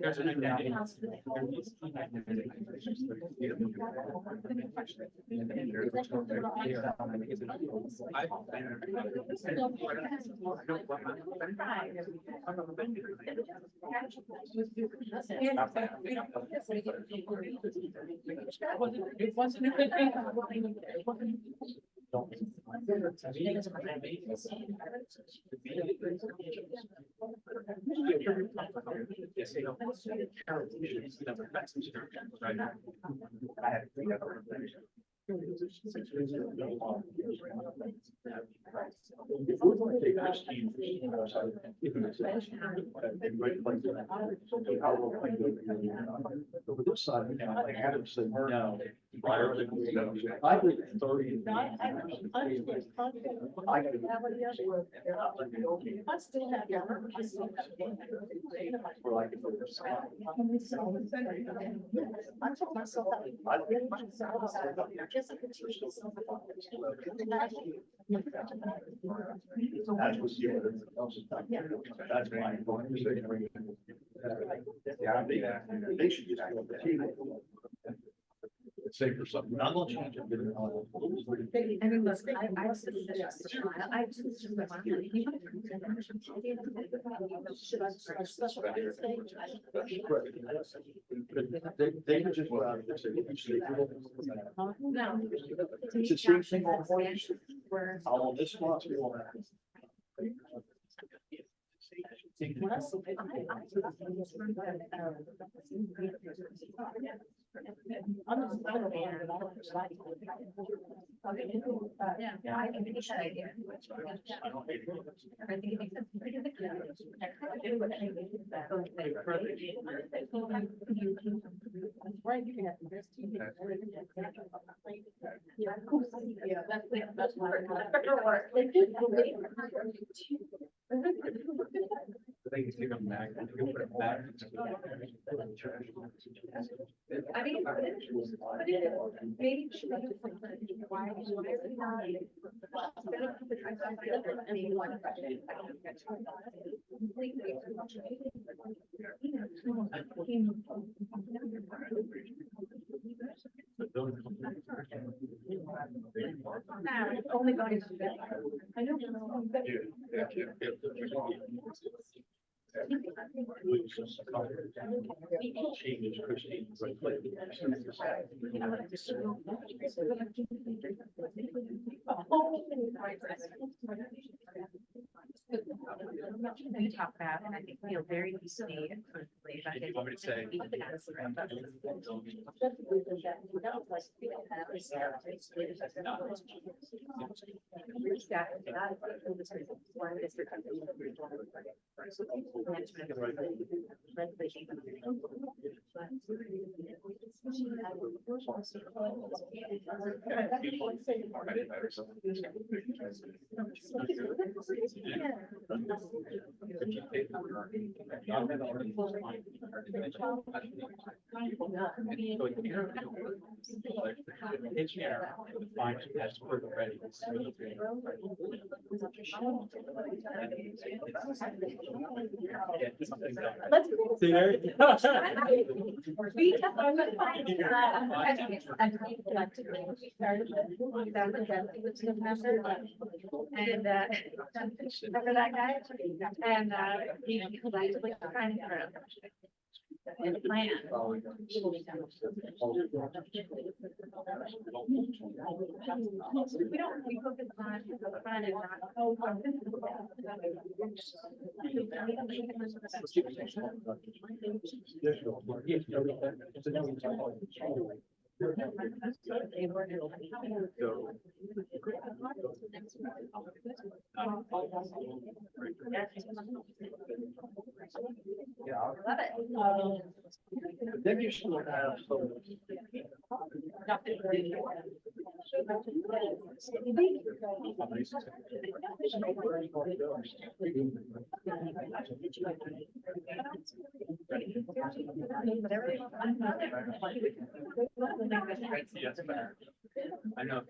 There's an identity. It wasn't a good thing. Over this side, like Adam said, no. I think 30. I still have your. I still have I told myself that. Just like a teacher. That's what's here. That's why. They should just. Say for something. I'm gonna change it. I mean, look, I was sitting there. I was just like, They just. no. It's the same thing on Where. on this one. Yeah, I can finish that idea. I think it makes sense. Right, you can have the best team. Yeah, that's They can take them back. They can put it back. I mean, maybe. Why? Only going to. I know. We talk about, and I think feel very deeply and personally about You want me to say? Let's. See there? We started with November, and remember that guy? And he was like trying to and plan. We focus on fun and not. Then you should have some. I know.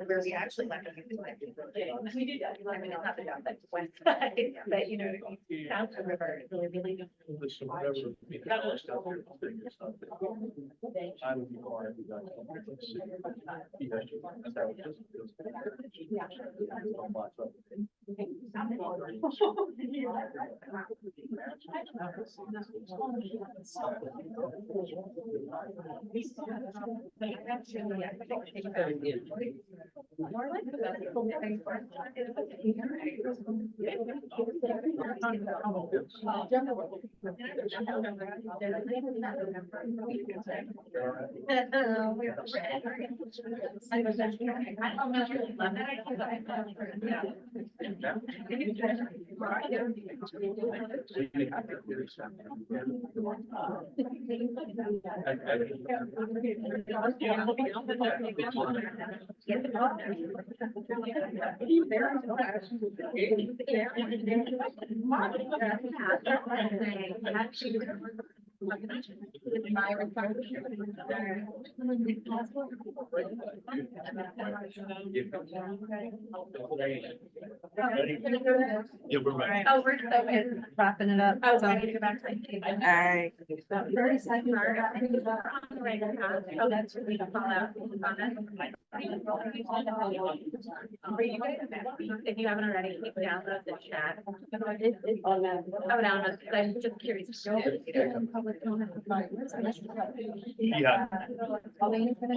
Where we actually like. We do that. I mean, it's not the job that's west side, but you know, down the river, it's really, really good. More like the best people getting for Yeah, we're right. Oh, we're so good. Wrapping it up. Oh, So I okay. need to go back to my table. All right. 30 seconds. Oh, that's really the fallout. If you haven't already, keep downloads and chat. It's anonymous, but I'm just curious. Public comment. Yeah. Elaine's gonna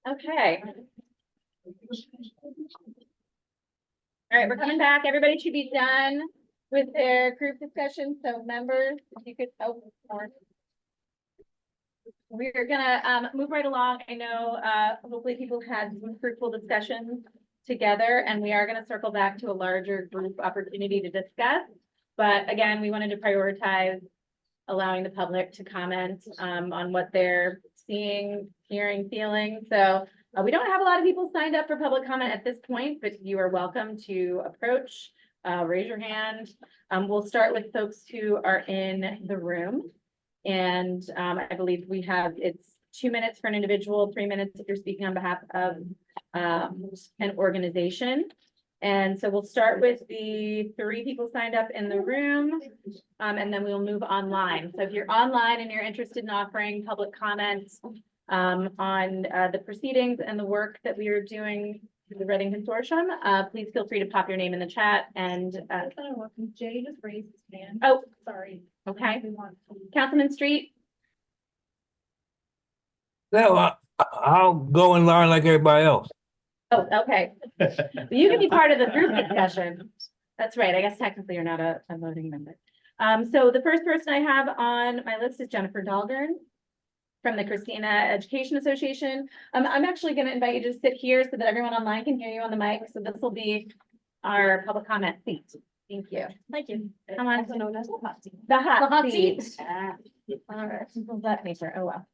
Okay. All right, we're coming back. Everybody should be done with their group discussion. So members, if you could, we're gonna move right along. I know hopefully people had some fruitful discussions together, and we are gonna circle back to a larger group opportunity to discuss. But again, we wanted to prioritize allowing the public to comment on what they're seeing, hearing, feeling. So we don't have a lot of people signed up for public comment at this point, but you are welcome to approach, raise your hand. We'll start with folks who are in the room. And I believe we have, it's 2 minutes for an individual, 3 minutes if you're speaking on behalf of an organization. And so we'll start with the 3 people signed up in the room, and then we'll move online. So if you're online and you're interested in offering public comments on the proceedings and the work that we are doing through the Redding Consortium, please feel free to pop your name in the chat and, Jay just raised his hand. oh, Sorry. okay. We want to- Councilman Street? No, I'll go and learn like everybody else. Oh, okay. You can be part of the group discussion. That's right. I guess technically you're not a voting member. So the first person I have on my list is Jennifer Dahlgren from the Christina Education Association. I'm actually going to invite you to sit here so that everyone online can hear you on the mic. So this will be our public comment seat. Thank you. Thank you. Come on. Also known as the hot seat. The hot hot seat. seat. All right. Simple that nature. Oh, well.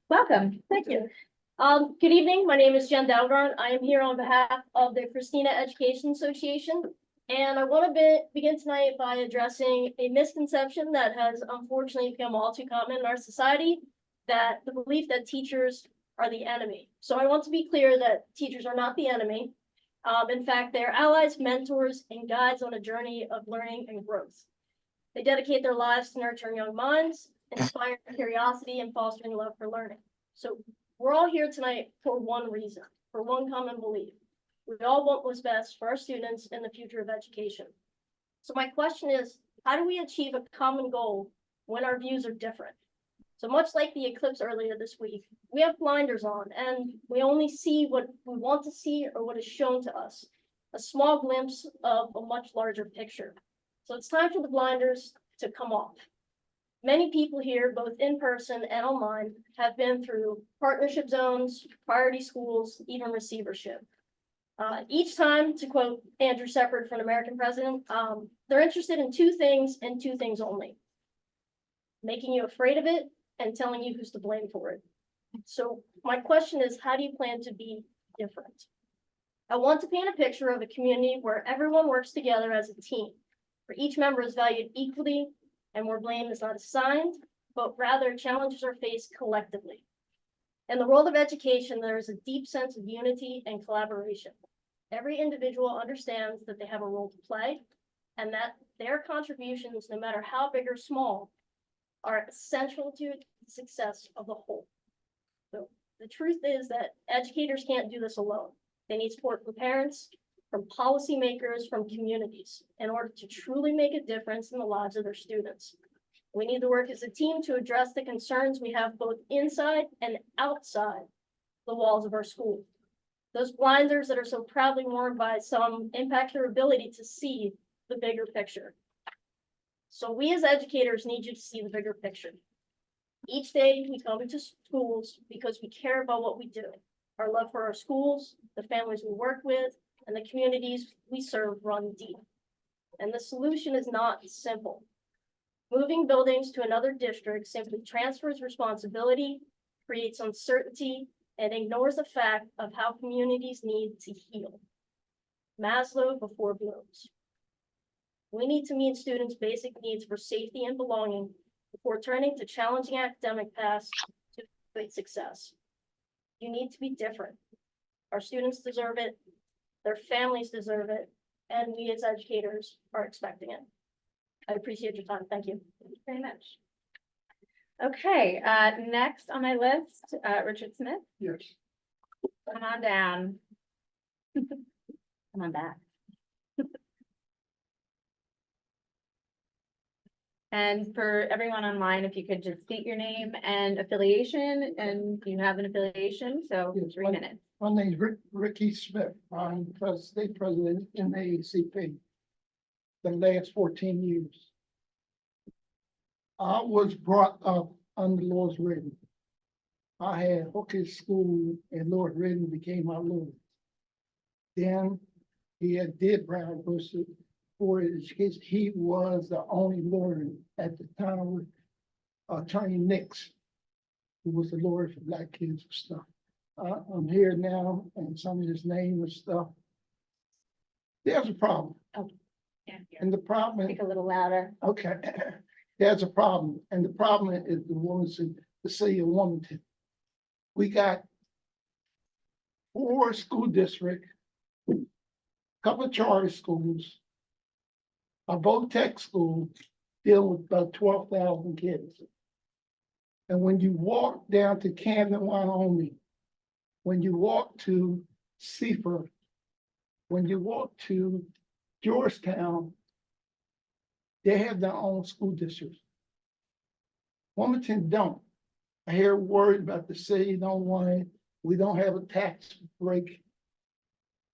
Welcome. Thank you. Good evening. My name is Jen Dalgarn. I am here on behalf of the Christina Education Association. And I want to begin tonight by addressing a misconception that has unfortunately become all too common in our society, that the belief that teachers are the enemy. So I want to be clear that teachers are not the enemy. In fact, they are allies, mentors, and guides on a journey of learning and growth. They dedicate their lives to nurturing young minds, inspiring curiosity, and fostering love for learning. So we're all here tonight for one reason, for one common belief. We all want what's best for our students in the future of education. So my question is, how do we achieve a common goal when our views are different? So much like the eclipse earlier this week, we have blinders on and we only see what we want to see or what is shown to us, a small glimpse of a much larger picture. So it's time for the blinders to come off. Many people here, both in person and online, have been through partnership zones, priority schools, even receivership. Each time, to quote Andrew Shepard from American President, they're interested in 2 things and 2 things only: making you afraid of it and telling you who's to blame for it. So my question is, how do you plan to be different? I want to paint a picture of a community where everyone works together as a team, where each member is valued equally, and where blame is not assigned, but rather challenges are faced collectively. In the world of education, there is a deep sense of unity and collaboration. Every individual understands that they have a role to play and that their contributions, no matter how big or small, are essential to the success of the whole. So the truth is that educators can't do this alone. They need support from parents, from policymakers, from communities, in order to truly make a difference in the lives of their students. We need to work as a team to address the concerns we have both inside and outside the walls of our school. Those blinders that are so proudly worn by some impact your ability to see the bigger picture. So we as educators need you to see the bigger picture. Each day we come into schools because we care about what we do. Our love for our schools, the families we work with, and the communities we serve run deep. And the solution is not simple. Moving buildings to another district simply transfers responsibility, creates uncertainty, and ignores the fact of how communities need to heal. Maslow before Bloom's. We need to meet students' basic needs for safety and belonging before turning to challenging academic paths to great success. You need to be different. Our students deserve it, their families deserve it, and we as educators are expecting it. I appreciate your time. Thank you. Thank you very much. Okay, next on my list, Richard Smith, Yes. come on down. Come on back. And for everyone online, if you could just state your name and affiliation, and you have an affiliation, so Yes, 3 my- minutes. My name is Ricky Smith. I'm state president in the AACP. The last 14 years. I was brought up under Lord Redding. I had Hooker School and Lord Redding became my Lord. Then he had did Brown Bush for education. He was the only Lord at the time with Attorney Nix, who was the Lord for black kids and stuff. I'm here now and some of his name and stuff. There's a problem. Yeah, And the problem, speak a little louder. okay, there's a problem. And the problem is the woman's in the city of Wilmington. We got 4 school districts couple of charter schools, a Tech school dealing with about 12,000 kids. And when you walk down to Camden, Wyoming, when you walk to Seaford, when you walk to Georgetown, they have their own school districts. Wilmington don't. I hear worried about the city don't want it. We don't have a tax break.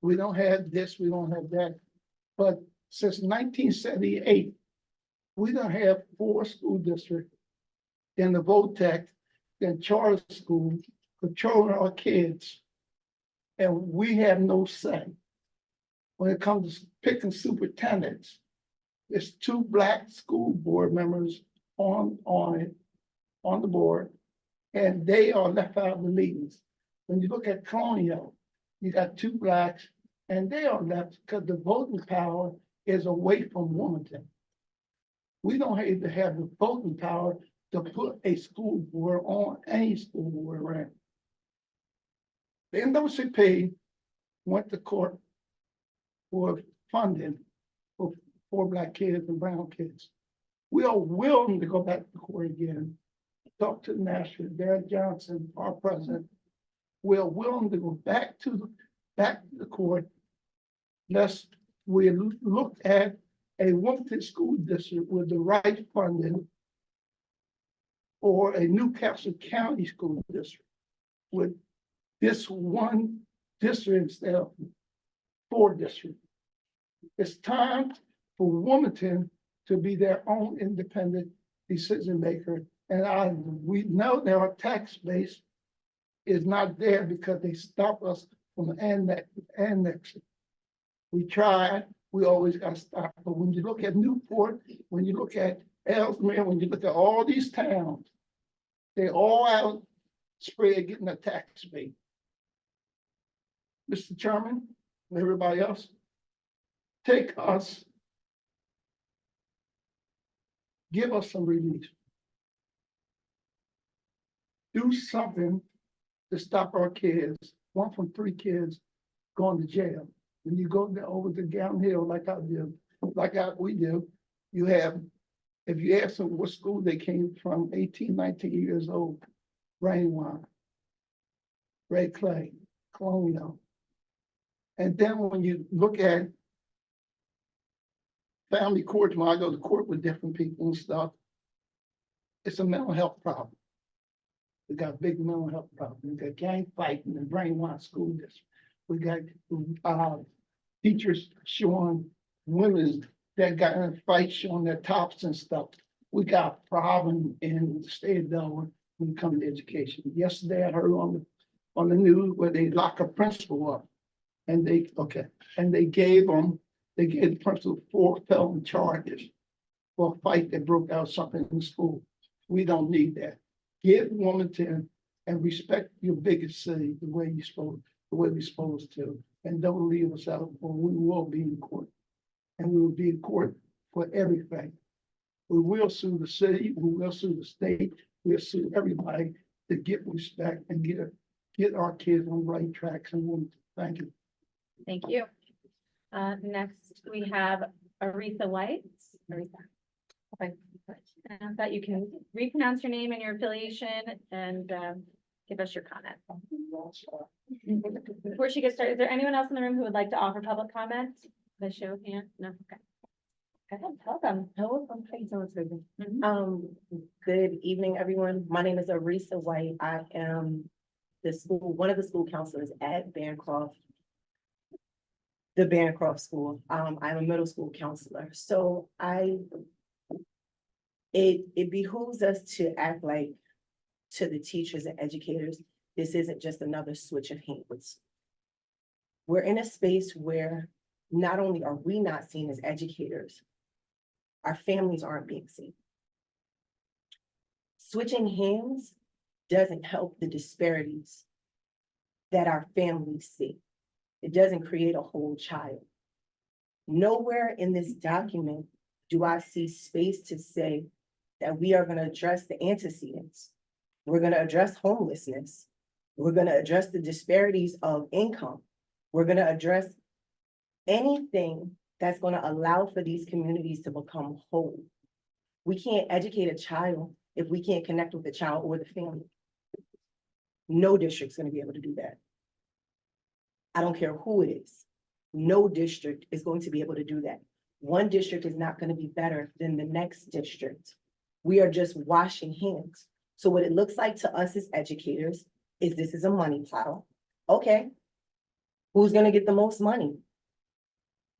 We don't have this, we don't have that. But since 1978, we don't have 4 school districts in the VOTEC, in charter schools, controlling our kids. And we have no say. When it comes to picking superintendents, there's 2 black school board members on the board, and they are left out of the meetings. When you look at Colonial, you got 2 blacks, and they are left because the voting power is away from Wilmington. We don't have to have the voting power to put a school board on any school board around. The NAACP went to court for funding for black kids and brown kids. We are willing to go back to court again. Talk to the national, Derek Johnson, our president. We are willing to go back to the court. Lest we look at a Wilmington school district with the right funding or a Newcastle County school district with this one district instead of 4 districts. It's time for Wilmington to be their own independent decision maker. And we know that our tax base is not there because they stop us from annexing. We tried, we always got stopped. But when you look at Newport, when you look at Ellesmere, when you look at all these towns, they all out spread getting a tax base. Mr. Chairman, and everybody else, take us, give us some relief. Do something to stop our kids, 1 from 3 kids going to jail. When you go over to Gown Hill like I do, we do, you have, if you ask them what school they came from, 18, 19 years old, Brandywine, Red Clay, Colonial. And then when you look at family courts, when I go to court with different people and stuff, it's a mental health problem. We got a big mental health problem. We got gang fighting in Brandywine School District. We got teachers showing women that got in a fight, showing their tops and stuff. We got a problem in the state of Delaware when it comes to education. Yesterday, I heard on the news where they lock a principal up, and they gave the principal 4 felony charges for a fight that broke out something in the school. We don't need that. Give Wilmington and respect your biggest city the way we're supposed to, and don't leave us out, or we will be in court. And we will be in court for everything. We will sue the city, we will sue the state, we'll sue everybody to get respect and get our kids on the right tracks and Wilmington. Thank you. Thank you. Next, we have Aretha White. That you can repronounce your name and your affiliation and give us your comment. Before she gets started, is there anyone else in the room who would like to offer public comment? The show of hands? No, okay. Go ahead, tell them. Good evening, everyone. My name is Aretha White. I am one of the school counselors at Bancroft, the Bancroft School. I'm a middle school counselor. So it behooves us to act like, to the teachers and educators, this isn't just another switch of hands. We're in a space where not only are we not seen as educators, our families aren't being seen. Switching hands doesn't help the disparities that our families see. It doesn't create a whole child. Nowhere in this document do I see space to say that we are going to address the antecedents. We're going to address homelessness. We're going to address the disparities of income. We're going to address anything that's gonna allow for these communities to become whole. We can't educate a child if we can't connect with the child or the family. No district's gonna be able to do that. I don't care who it is. No district is going to be able to do that. One district is not gonna be better than the next district. We are just washing hands. So what it looks like to us as educators is this is a money plow. Okay. Who's gonna get the most money?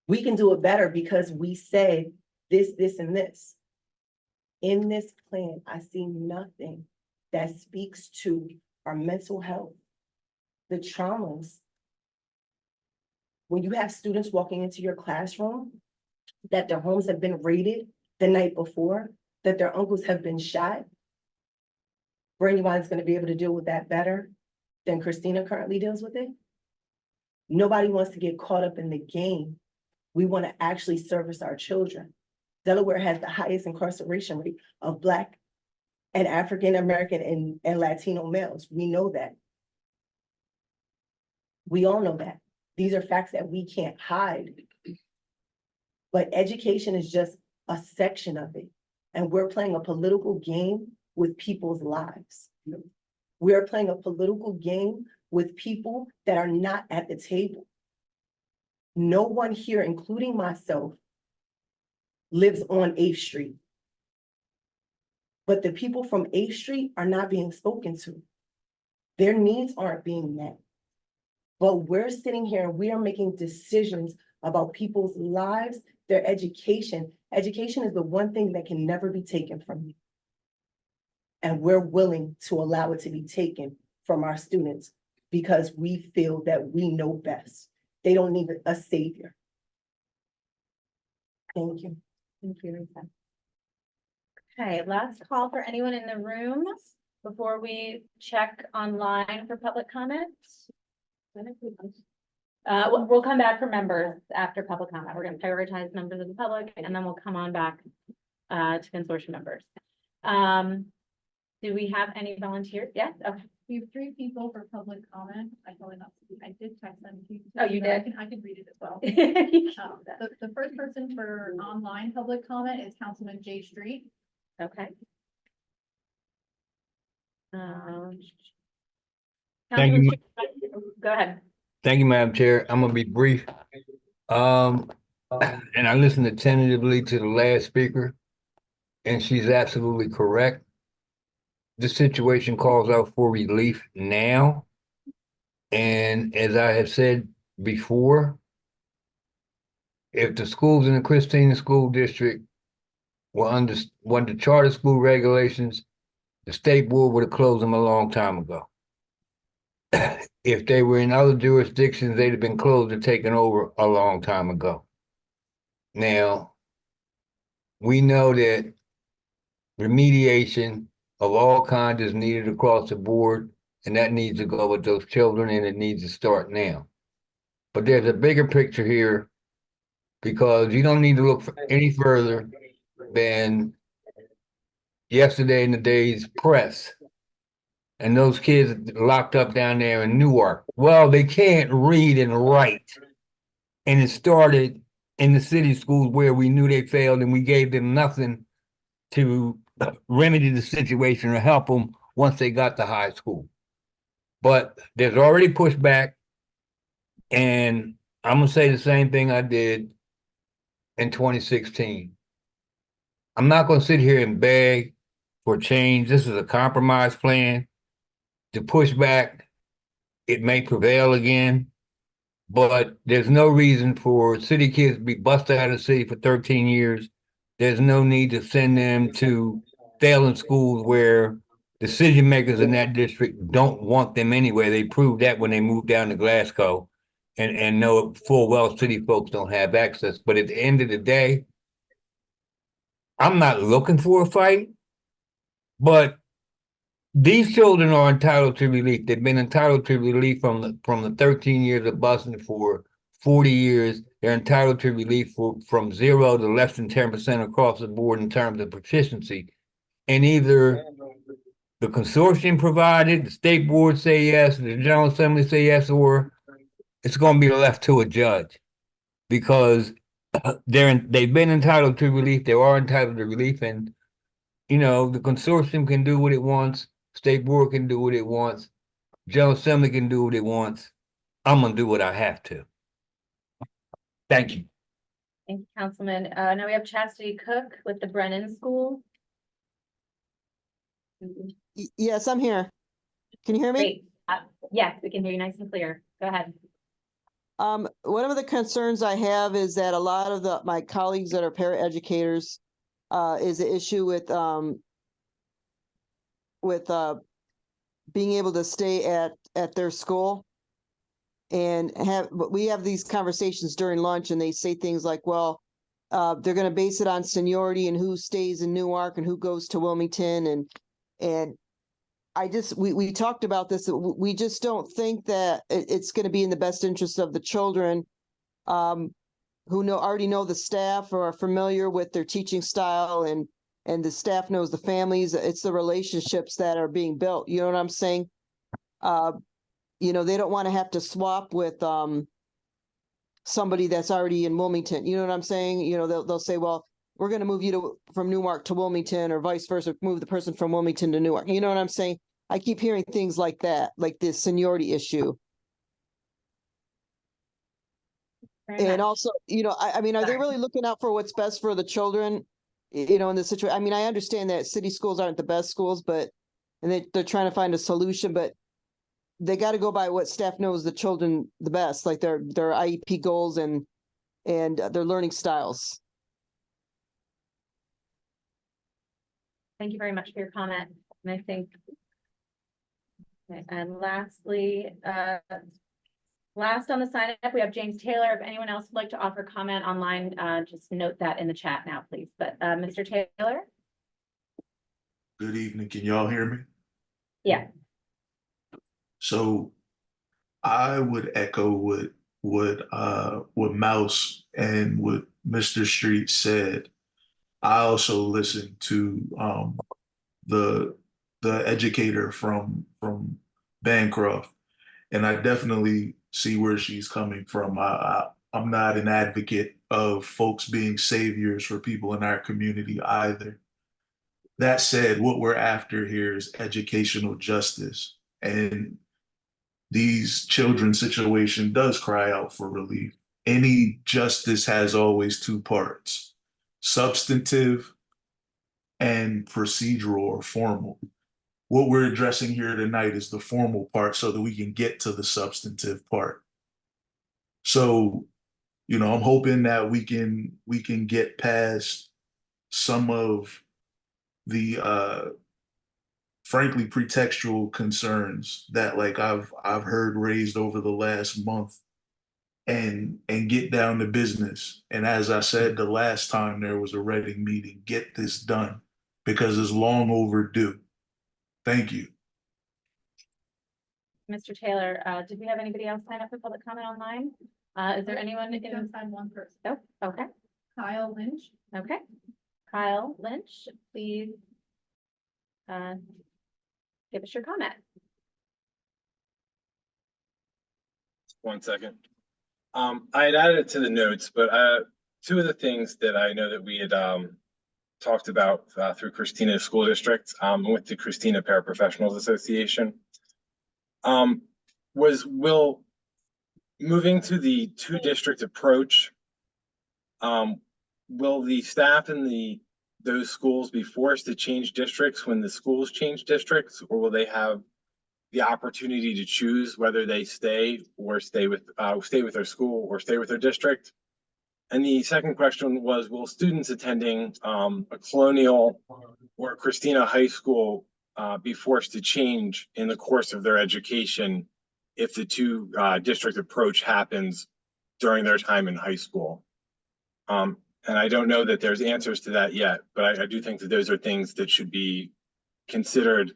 We can do it better because we say this, and this. In this plan, I see nothing that speaks to our mental health, the traumas. When you have students walking into your classroom, that their homes have been raided the night before, that their uncles have been shot. Brandywine's gonna be able to deal with that better than Christina currently deals with it. Nobody wants to get caught up in the game. We want to actually service our children. Delaware has the highest incarceration rate of Black and African American and Latino males. We know that. We all know that. These are facts that we can't hide. But education is just a section of it. And we're playing a political game with people's lives. We are playing a political game with people that are not at the table. No one here, including myself, lives on 8th Street. But the people from 8th Street are not being spoken to. Their needs aren't being met. But we're sitting here and we are making decisions about people's lives, their education. Education is the one thing that can never be taken from you. And we're willing to allow it to be taken from our students because we feel that we know best. They don't need a savior. Thank you. Thank you, Rita. Okay, last call for anyone in the room before we check online for public comments. We'll come back for members after public comment. We're gonna prioritize members of the public and then we'll come on back to consortium members. Do we have any volunteers? Yes, okay. We have 3 people for public comment. I did text them to you. Oh, you but did? I can read it as well. Okay. The first person for online public comment is Councilman Jay Street. Thank you. Go ahead. Thank you, Madam Chair. I'm gonna be brief. And I listened attentively to the last speaker, and she's absolutely correct. The situation calls out for relief now. And as I have said before, if the schools in the Christina School District were under the charter school regulations, the state board would have closed them a long time ago. If they were in other jurisdictions, they'd have been closed and taken over a long time ago. Now, we know that remediation of all kinds is needed across the board, and that needs to go with those children, and it needs to start now. But there's a bigger picture here, because you don't need to look any further than yesterday in the day's press. And those kids locked up down there in Newark. Well, they can't read and write. And it started in the city schools where we knew they failed and we gave them nothing to remedy the situation or help them once they got to high school. But there's already pushback. And I'm going to say the same thing I did in 2016. I'm not going to sit here and beg for change. This is a compromise plan. To push back, it may prevail again, but there's no reason for city kids to be busted out of the city for 13 years. There's no need to send them to failing schools where decision makers in that district don't want them anyway. They proved that when they moved down to Glasgow and know full well city folks don't have access. But at the end of the day, I'm not looking for a fight, but these children are entitled to relief. They've been entitled to relief from the 13 years of busing for 40 years. They're entitled to relief from 0 to less than 10% across the board in terms of proficiency. And either the consortium provided, the state board say yes, the General Assembly say yes, or it's going to be left to a judge. because they've been entitled to relief, they are entitled to relief, and you know, the consortium can do what it wants, state board can do what it wants, General Assembly can do what it wants. I'm gonna do what I have to. Thank you. Thank you, Councilman. Now we have Chastity Cook with the Brennan School. Yes, I'm here. Can you hear me? Great. Yes, we can hear you nice and clear. Go ahead. One of the concerns I have is that a lot of my colleagues that are paraeducators, is the issue with being able to stay at their school. And we have these conversations during lunch and they say things like, well, they're gonna base it on seniority and who stays in Newark and who goes to Wilmington and we talked about this, we just don't think that it's gonna be in the best interest of the children who already know the staff or are familiar with their teaching style and the staff knows the families. It's the relationships that are being built. You know what I'm saying? You know, they don't want to have to swap with somebody that's already in Wilmington. You know what I'm saying? You know, they'll say, well, we're going to move you from Newark to Wilmington or vice versa, move the person from Wilmington to Newark. You know what I'm saying? I keep hearing things like that, like this seniority issue. Very And much. also, you know, I mean, are they really looking out for what's best for the children? You know, in this situation, I mean, I understand that city schools aren't the best schools, and they're trying to find a solution, but they got to go by what staff knows the children the best, like their IEP goals and their learning styles. Thank you very much for your comment. And I think, okay, and lastly, last on the sign up, we have James Taylor. If anyone else would like to offer comment online, just note that in the chat now, please. But Mr. Taylor? Good evening. Can y'all hear me? Yeah. So I would echo what Mouse and what Mr. Street said. I also listened to the educator from Bancroft, and I definitely see where she's coming from. I'm not an advocate of folks being saviors for people in our community either. That said, what we're after here is educational justice, and these children's situation does cry out for relief. Any justice has always two parts: substantive and procedural or formal. What we're addressing here tonight is the formal part so that we can get to the substantive part. So, you know, I'm hoping that we can get past some of the frankly pretextual concerns that like I've heard raised over the last month and get down to business. And as I said the last time there was a Redding meeting, get this done because it's long overdue. Thank you. Mr. Taylor, did we have anybody else sign up for public comment online? Is there anyone We can in? find one person. Oh, okay, Kyle Lynch. okay. Kyle Lynch, please give us your comment. 1 second. I had added it to the notes, but two of the things that I know that we had talked about through Christina School District with the Christina Paraprofessionals Association will moving to the two district approach. Will the staff in those schools be forced to change districts when the schools change districts, or will they have the opportunity to choose whether they stay with their school or stay with their district? And the second question was, will students attending a Colonial or Christina High School be forced to change in the course of their education if the two district approach happens during their time in high school? And I don't know that there's answers to that yet, but I do think that those are things that should be considered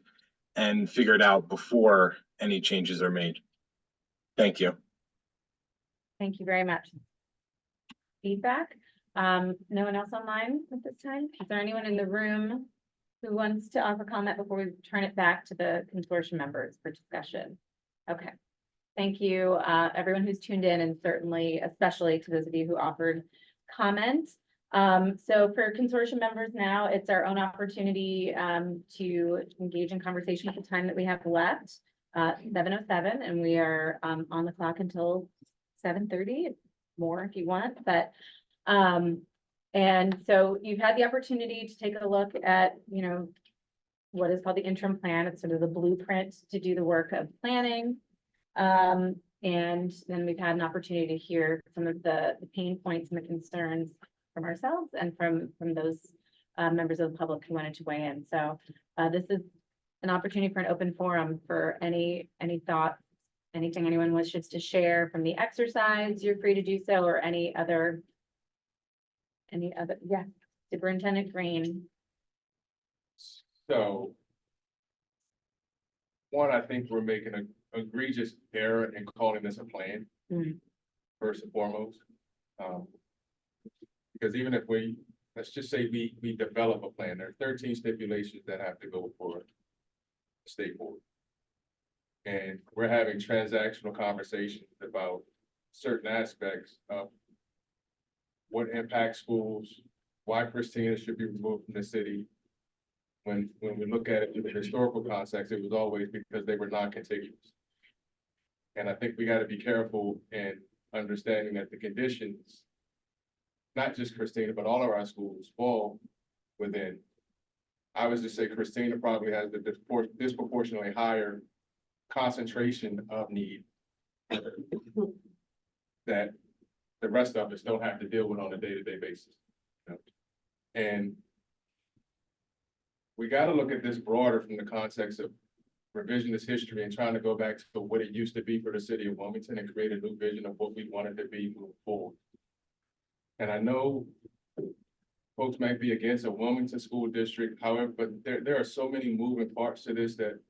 and figured out before any changes are made. Thank you. Thank you very much. Feedback? No one else online at this time? Is there anyone in the room who wants to offer comment before we turn it back to the consortium members for discussion? Okay. Thank you, everyone who's tuned in, and certainly especially to those of you who offered comment. So for consortium members now, it's our own opportunity to engage in conversation at the time that we have left, 7:07, and we are on the clock until 7:30, more if you want, but and so you've had the opportunity to take a look at, what is called the interim plan. It's sort of the blueprint to do the work of planning. And then we've had an opportunity to hear some of the pain points and the concerns from ourselves and from those members of the public who wanted to weigh in. So this is an opportunity for an open forum for any thoughts, anything anyone wishes to share from the exercise, you're free to do so, or any other, yeah, Superintendent Green. So, one, I think we're making an egregious error in calling this a plan, first and foremost. Because even if let's just say we develop a plan, there are 13 stipulations that have to go for the state board. And we're having transactional conversations about certain aspects of what impacts schools, why Christina should be removed from the city. When we look at it through the historical context, it was always because they were non-contiguous. And I think we got to be careful in understanding that the conditions, not just Christina, but all of our schools fall within. I would just say Christina probably has the disproportionately higher concentration of need that the rest of us don't have to deal with on a day-to-day basis. And we got to look at this broader from the context of revisionist history and trying to go back to what it used to be for the city of Wilmington and create a new vision of what we wanted to be moving forward. And I know folks might be against a Wilmington school district, however, but there are so many moving parts to this that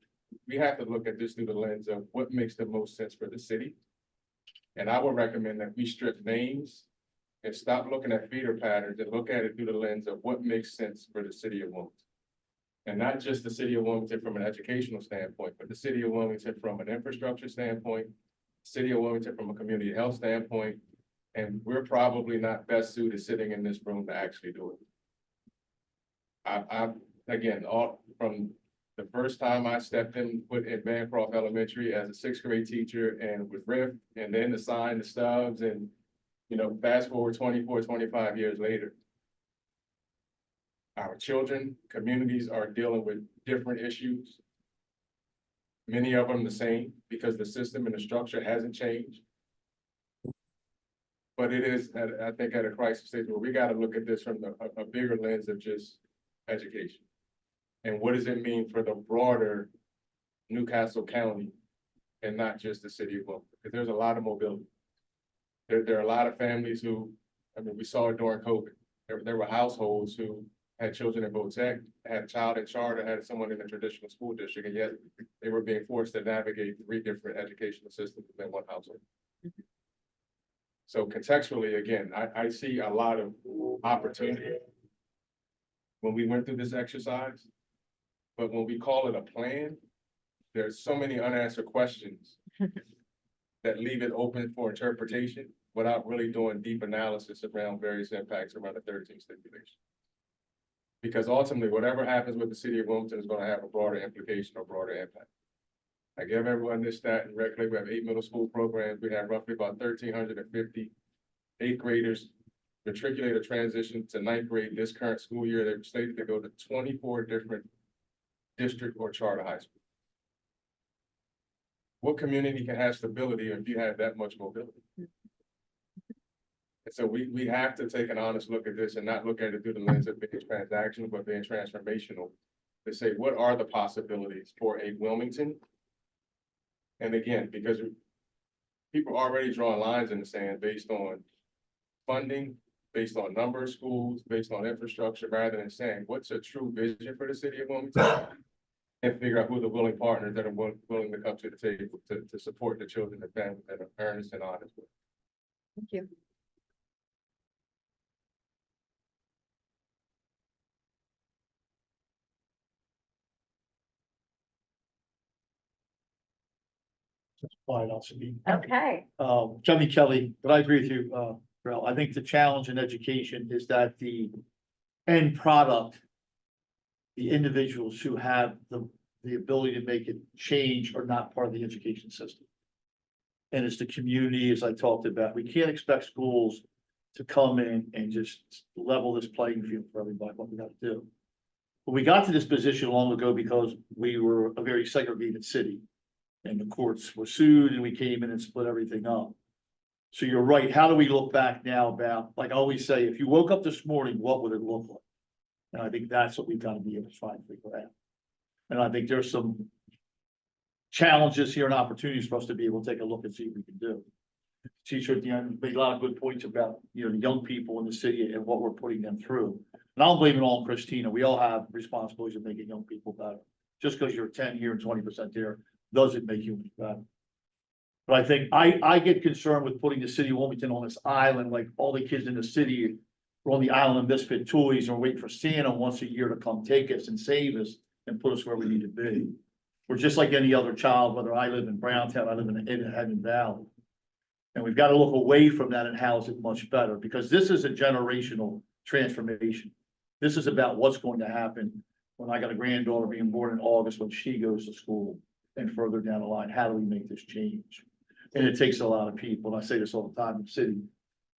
we have to look at this through the lens of what makes the most sense for the city. And I would recommend that we strip names and stop looking at feeder patterns and look at it through the lens of what makes sense for the city of Wilmington. And not just the city of Wilmington from an educational standpoint, but the city of Wilmington from an infrastructure standpoint, city of Wilmington from a community health standpoint. And we're probably not best suited sitting in this room to actually do it. Again, all from the first time I stepped in, put in Bancroft Elementary as a 6th grade teacher and with RIF, and then the sign, the stubs, and, fast forward 24, 25 years later. Our children, communities are dealing with different issues. Many of them the same because the system and the structure hasn't changed. But it is, I think, at a crisis stage where we got to look at this from a bigger lens of just education. And what does it mean for the broader Newcastle County and not just the city of Wilmington? Because there's a lot of mobility. There are a lot of families who, we saw it during COVID. There were households who had children in Tech, had a child in charter, had someone in a traditional school district, and yet they were being forced to navigate 3 different educational systems within one household. So contextually, again, I see a lot of opportunity when we went through this exercise, but when we call it a plan, there's so many unanswered questions that leave it open for interpretation without really doing deep analysis around various impacts around the 13 stipulations. Because ultimately, whatever happens with the city of Wilmington is going to have a broader implication or broader impact. I give everyone this stat, and regularly we have 8 middle school programs. We have roughly about 1,350 8th graders matriculate or transition to 9th grade this current school year. They're slated to go to 24 different district or charter high schools. What community can have stability if you have that much mobility? And so we have to take an honest look at this and not look at it through the lens of being transactional, but being transformational to say, what are the possibilities for a Wilmington? And again, because people are already drawing lines in the sand based on funding, based on number of schools, based on infrastructure, rather than saying, what's a true vision for the city of Wilmington? And figure out who the willing partners that are willing to come to the table to support the children and families that are earnest and honest with. Thank you. Fine, I'll be. Okay, Kevin Kelly, but I agree with you, Rel. I think the challenge in education is that the end product, the individuals who have the ability to make it change are not part of the education system. And it's the community, as I talked about. We can't expect schools to come in and just level this playing field for everybody, what we got to do. But we got to this position long ago because we were a very segregated city. And the courts were sued and we came in and split everything up. So you're right. How do we look back now about, like I always say, if you woke up this morning, what would it look like? And I think that's what we've got to be able to try and figure out. And I think there's some challenges here and opportunities for us to be able to take a look and see what we can do. Teacher at the end made a lot of good points about, you know, the young people in the city and what we're putting them through. And I'll blame it all on Christina. We all have responsibilities of making young people better. Just because you're 10 here and 20% there doesn't make you any better. But I think I get concerned with putting the city of Wilmington on this island, like all the kids in the city are on the island of misfit toys and waiting for Santa once a year to come take us and save us and put us where we need to be. We're just like any other child, whether I live in Browntown, I live in Hidden Valley. And we've got to look away from that and house it much better, because this is a generational transformation. This is about what's going to happen when I got a granddaughter being born in August, when she goes to school and further down the line. How do we make this change? And it takes a lot of people. And I say this all the time in the city.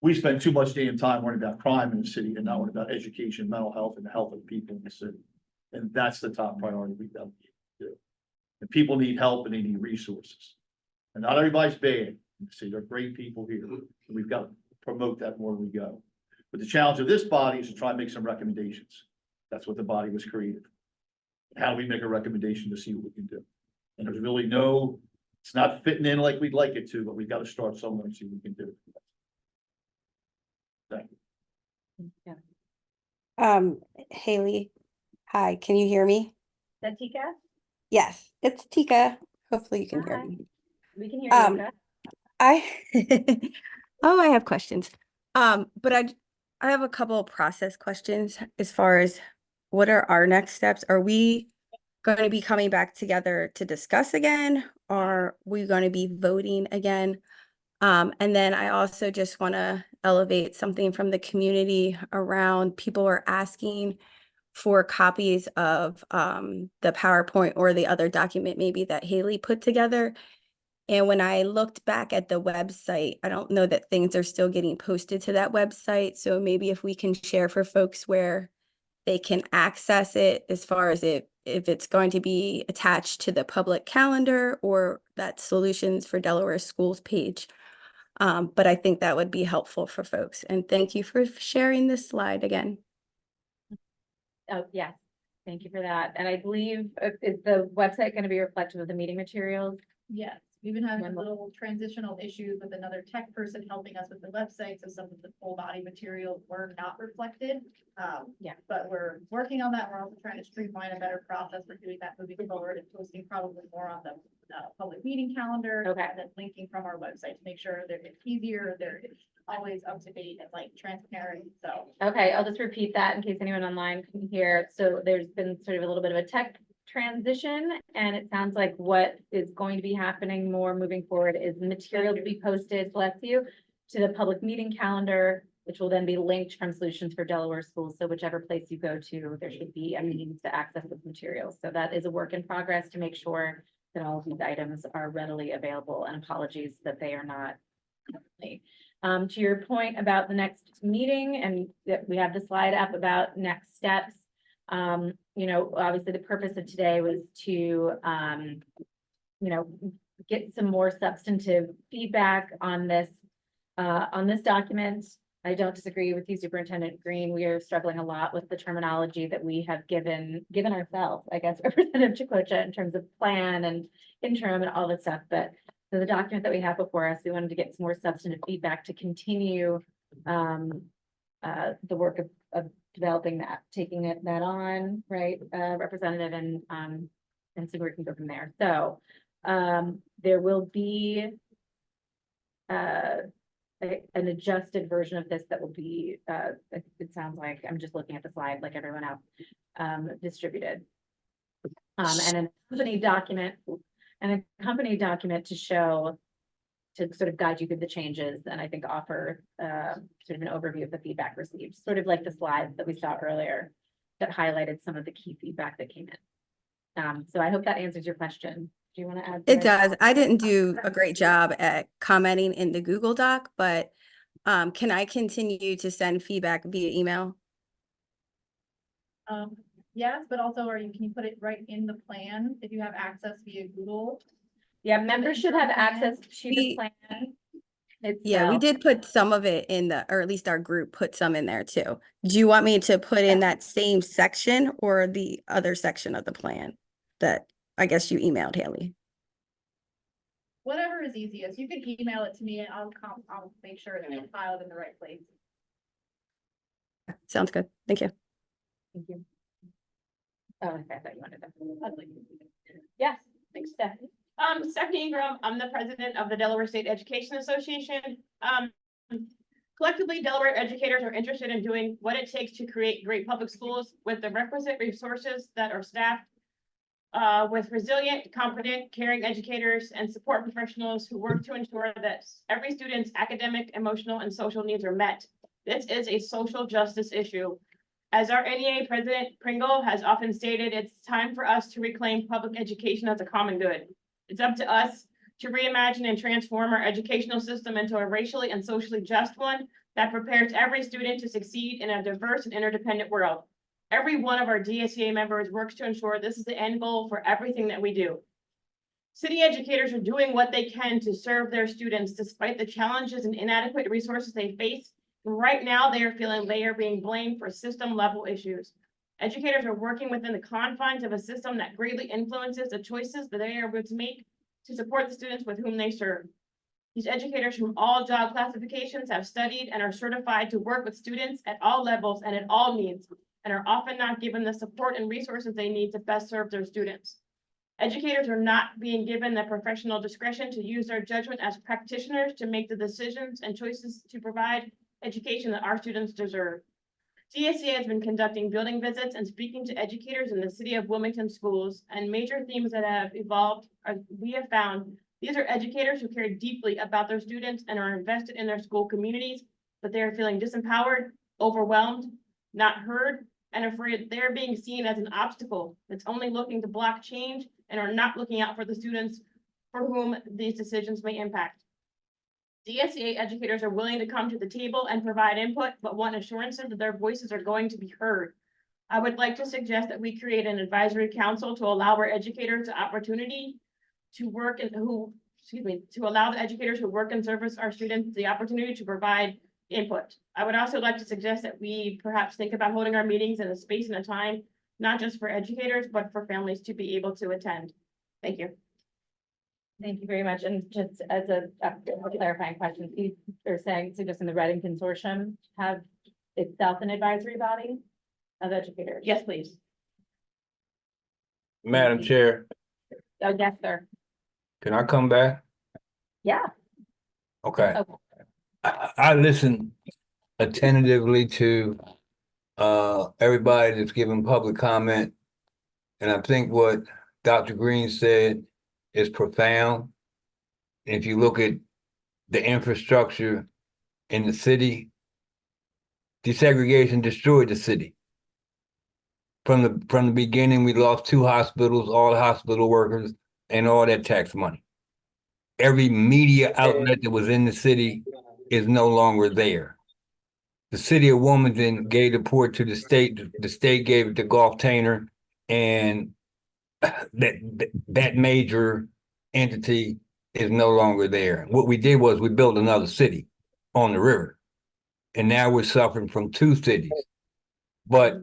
We spend too much damn time worrying about crime in the city and not worrying about education, mental health, and the health of the people in the city. And that's the top priority we've got to do. And people need help and they need resources. And not everybody's bad. See, there are great people here. We've got to promote that more as we go. But the challenge of this body is to try and make some recommendations. That's what the body was created. How do we make a recommendation to see what we can do? And there's really no, it's not fitting in like we'd like it to, but we've got to start somewhere and see what we can do. Thank you. yeah. Haley, hi, can you hear me? Is that Tika? Yes, it's Tika. Hopefully you can hear Hi. me. We can hear you, Tika. I I have questions. But I have a couple of process questions as far as what are our next steps? Are we going to be coming back together to discuss again? Are we going to be voting again? And then I also just want to elevate something from the community around people are asking for copies of the PowerPoint or the other document maybe that Haley put together. And when I looked back at the website, I don't know that things are still getting posted to that website. So maybe if we can share for folks where they can access it, as far as if it's going to be attached to the public calendar or that Solutions for Delaware Schools page. But I think that would be helpful for folks. And thank you for sharing this slide again. Oh, yes. Thank you for that. And I believe, is the website going to be reflective of the meeting materials? Yes, we've been having When a will- little transitional issues with another tech person helping us with the website, so some of the full body materials were not reflected. Yeah. But we're working on that. We're also trying to streamline a better process for doing that moving forward and posting probably more on the public meeting calendar. Okay. And then linking from our website to make sure that it's easier, they're always up to date and like transparent, so. Okay, I'll just repeat that in case anyone online can hear. So there's been sort of a little bit of a tech transition, and it sounds like what is going to be happening more moving forward is material to be posted, bless you, to the public meeting calendar, which will then be linked from Solutions for Delaware Schools. So whichever place you go to, there should be a means to access the materials. So that is a work in progress to make sure that all of these items are readily available, and apologies that they are not currently. To your point about the next meeting, and that we have the slide up about next steps. You know, obviously the purpose of today was to, you know, get some more substantive feedback on this document. I don't disagree with you, Superintendent Green. We are struggling a lot with the terminology that we have given ourselves, I guess, Representative Chicocha, in terms of plan and interim and all that stuff. But so the document that we have before us, we wanted to get some more substantive feedback to continue the work of developing that, taking that on, right, Representative, and so we can go from there. So there will be an adjusted version of this that will be, it sounds like, I'm just looking at the slide like everyone else, distributed. And an accompanying document. and a company document to show, to sort of guide you through the changes, and I think offer sort of an overview of the feedback received, sort of like the slides that we saw earlier that highlighted some of the key feedback that came in. So I hope that answers your question. Do you want to add? It does. I didn't do a great job at commenting in the Google Doc, but can I continue to send feedback via email? Yes, but also can you put it right in the plan if you have access via Google? Yeah, members should have access to the We- plan. Yeah, we itself. did put some of it in or at least our group put some in there too. Do you want me to put in that same section or the other section of the plan that I guess you emailed, Haley? Whatever is easiest. You can email it to me and I'll make sure it's filed in the right place. Sounds good. Thank you. Thank you. Oh, okay, I thought you wanted that. Yes, thanks, Stephanie. Stephanie Ingram, I'm the president of the Delaware State Education Association. Collectively, Delaware educators are interested in doing what it takes to create great public schools with the requisite resources that are staffed with resilient, competent, caring educators and support professionals who work to ensure that every student's academic, emotional, and social needs are met. This is a social justice issue. As our NEA president Pringle has often stated, it's time for us to reclaim public education as a common good. It's up to us to reimagine and transform our educational system into a racially and socially just one that prepares every student to succeed in a diverse and interdependent world. Every one of our DSEA members works to ensure this is the end goal for everything that we do. City educators are doing what they can to serve their students despite the challenges and inadequate resources they face. Right now, they are feeling they are being blamed for system level issues. Educators are working within the confines of a system that greatly influences the choices that they are able to make to support the students with whom they serve. These educators from all job classifications have studied and are certified to work with students at all levels and at all needs, and are often not given the support and resources they need to best serve their students. Educators are not being given the professional discretion to use their judgment as practitioners to make the decisions and choices to provide education that our students deserve. DSEA has been conducting building visits and speaking to educators in the city of Wilmington schools, and major themes that have evolved are we have found these are educators who care deeply about their students and are invested in their school communities, but they are feeling disempowered, overwhelmed, not heard, and afraid they're being seen as an obstacle that's only looking to block change and are not looking out for the students for whom these decisions may impact. DSEA educators are willing to come to the table and provide input, but want assurances that their voices are going to be heard. I would like to suggest that we create an advisory council to allow our educators the opportunity to work and to allow the educators who work and service our students the opportunity to provide input. I would also like to suggest that we perhaps think about holding our meetings in a space and a time, not just for educators, but for families to be able to attend. Thank you. Thank you very much. And just as a clarifying question, you are suggesting the Redding Consortium have itself an advisory body of educators? Yes, please. Madam Chair, Oh, yes, sir. can I come back? Yeah. Okay. Okay. I listened attentively to everybody that's giving public comment. And I think what Dr. Green said is profound. If you look at the infrastructure in the city, desegregation destroyed the city. From the beginning, we lost 2 hospitals, all the hospital workers, and all that tax money. Every media outlet that was in the city is no longer there. The city of Wilmington gave the port to the state. The state gave it to Gulf Tainer, and that major entity is no longer there. What we did was we built another city on the river, and now we're suffering from 2 cities. But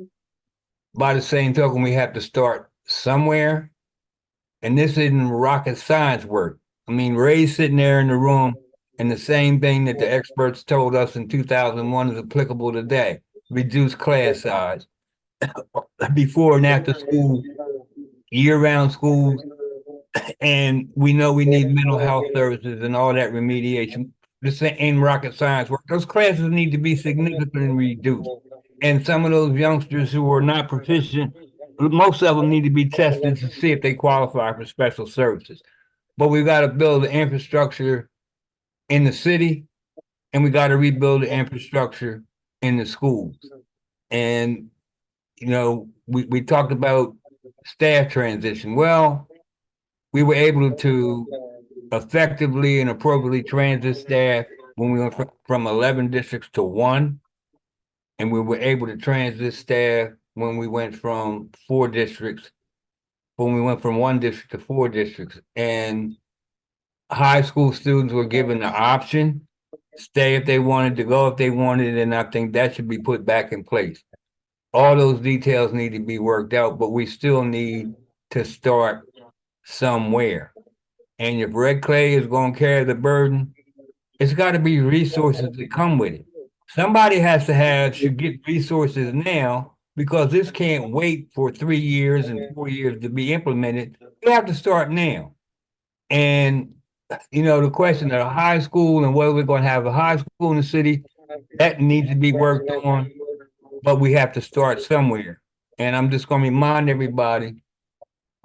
by the same token, we have to start somewhere, and this isn't rocket science work. I mean, Ray's sitting there in the room, and the same thing that the experts told us in 2001 is applicable today. Reduce class size. Before and after school, year-round schools, and we know we need mental health services and all that remediation. This ain't rocket science work. Those classes need to be significantly reduced. And some of those youngsters who are not proficient, most of them need to be tested to see if they qualify for special services. but we gotta build the infrastructure in the city, and we gotta rebuild the infrastructure in the schools. And, you know, we talked about staff transition. Well, we were able to effectively and appropriately transit staff when we went from 11 districts to one. And we were able to transit staff when we went from when we went from one district to four districts. And high school students were given the option, stay if they wanted to go if they wanted, and I think that should be put back in place. All those details need to be worked out, but we still need to start somewhere. And if Red Clay is going to carry the burden, it's got to be resources that come with it. Somebody should get resources now because this can't wait for 3 years and 4 years to be implemented. We have to start now. And, you know, the question of high school and whether we're going to have a high school in the city, that needs to be worked on, but we have to start somewhere. And I'm just going to remind everybody,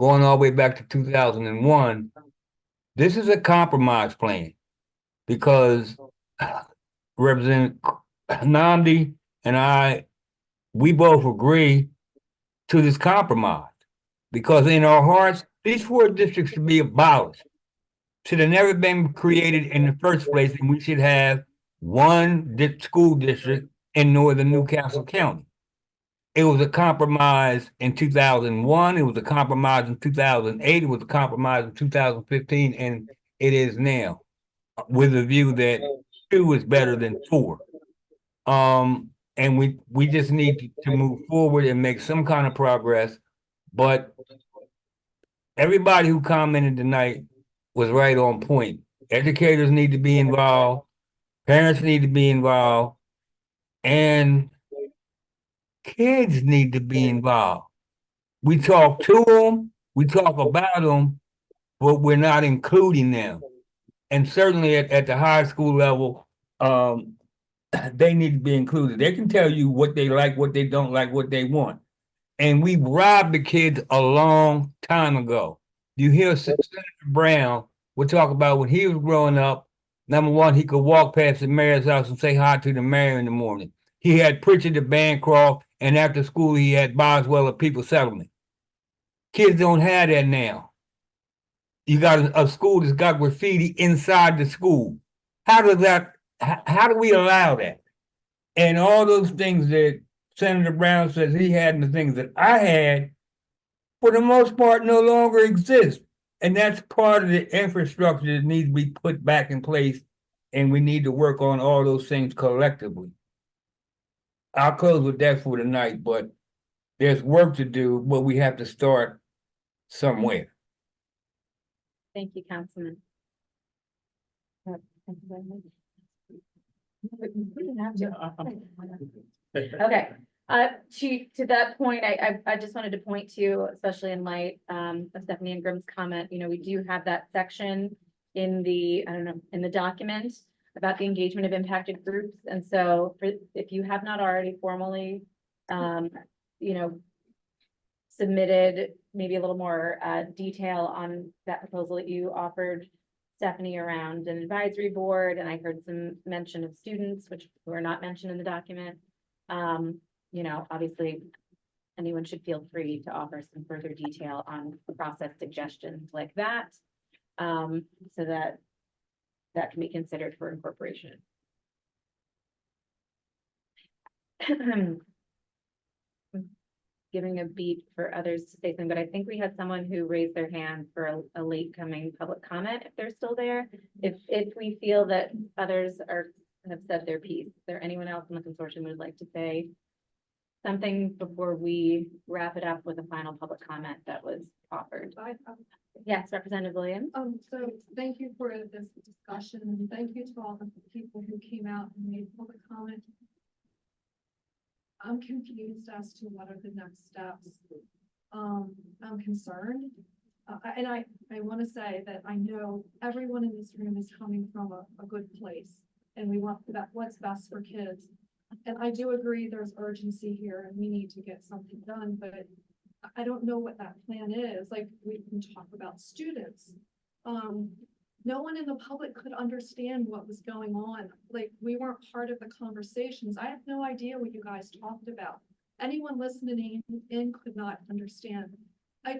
going all the way back to 2001, this is a compromise plan because Representative Namdi and I, we both agree to this compromise because in our hearts, these four districts should be abolished. Should have never been created in the first place, and we should have one school district in northern Newcastle County. It was a compromise in 2001. It was a compromise in 2008. It was a compromise in 2015, and it is now with a view that two is better than four. And we just need to move forward and make some kind of progress. But everybody who commented tonight was right on point. Educators need to be involved, parents need to be involved, and kids need to be involved. We talk to them, we talk about them, but we're not including them. And certainly at the high school level, they need to be included. They can tell you what they like, what they don't like, what they want. And we robbed the kids a long time ago. You hear Senator Brown would talk about when he was growing up. Number one, he could walk past the mayor's house and say hi to the mayor in the morning. He had Pritchard at Bancroft, and after school he had Boswell at People Settlement. Kids don't have that now. You got a school that's got graffiti inside the school. How do we allow that? And all those things that Senator Brown says he had and the things that I had, for the most part, no longer exist. And that's part of the infrastructure that needs to be put back in place. And we need to work on all those things collectively. I'll close with that for tonight, but there's work to do, but we have to start somewhere. Thank you, Councilman. Thank you very much. Okay, to that point, I just wanted to point to, especially in light of Stephanie Ingram's comment, you know, we do have that section in the, I don't know, in the document about the engagement of impacted groups. And so if you have not already formally, you know, submitted maybe a little more detail on that proposal that you offered Stephanie around an advisory board, and I heard some mention of students, which were not mentioned in the document. You know, obviously, anyone should feel free to offer some further detail on process suggestions like that, so that can be considered for incorporation. Giving a beat for others to say something, but I think we had someone who raised their hand for a late coming public comment, if they're still there. If we feel that others have said their piece, is there anyone else in the consortium who would like to say something before we wrap it up with a final public comment that was offered? Yes, Representative Williams. So thank you for this discussion, and thank you to all the people who came out and made public comment. I'm confused as to what are the next steps. I'm concerned. And I want to say that I know everyone in this room is coming from a good place, and we want what's best for kids. And I do agree there's urgency here and we need to get something done, but I don't know what that plan is. Like, we can talk about students, no one in the public could understand what was going on. Like, we weren't part of the conversations. I have no idea what you guys talked about. Anyone listening in could not understand. I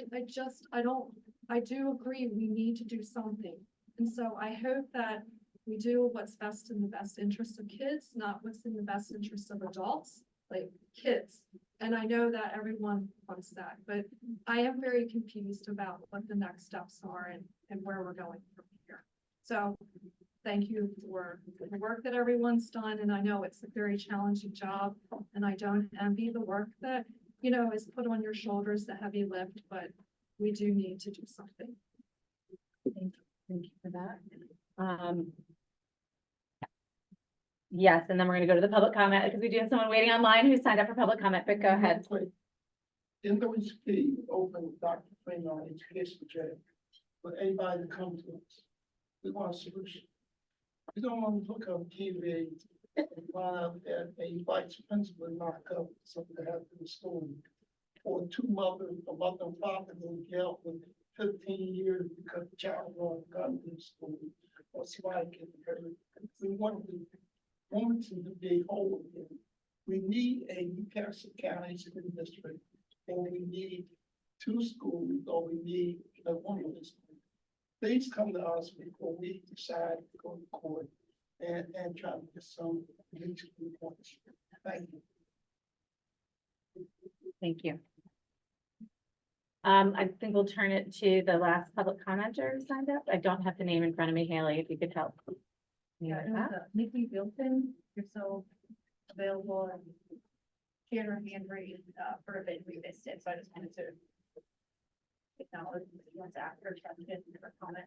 do agree we need to do something. And so I hope that we do what's best in the best interest of kids, not what's in the best interest of adults, like kids. And I know that everyone wants that, but I am very confused about what the next steps are and where we're going from here. So thank you for the work that everyone's done. And I know it's a very challenging job, and I don't envy the work that, you know, is put on your shoulders, the heavy lift, but we do need to do something. Thank you for that. Yes, and then we're gonna go to the public comment because we do have someone waiting online who signed up for public comment, but go ahead. Didn't always be open with Dr. Freeman on education today, but anybody that comes to us, we want a solution. We don't want to look up TV and find out that a vice principal knocked up something that happened in the school. Or a mother and father who dealt with 15 years because the child was gun in school or somebody getting hurt. We want Wilmington to be whole again. We need a Newcastle County school district, or we need 2 schools, or we need one of these. Please come to us before we decide to go to court and try to get some mutual points. Thank you. Thank you. I think we'll turn it to the last public commenter who signed up. I don't have the name in front of me, Haley, if you could help. Yeah, it was Nikki Bilton. You're so available and she had her hand raised for a bit. We missed it, so I just wanted to acknowledge that you want to ask her question or comment.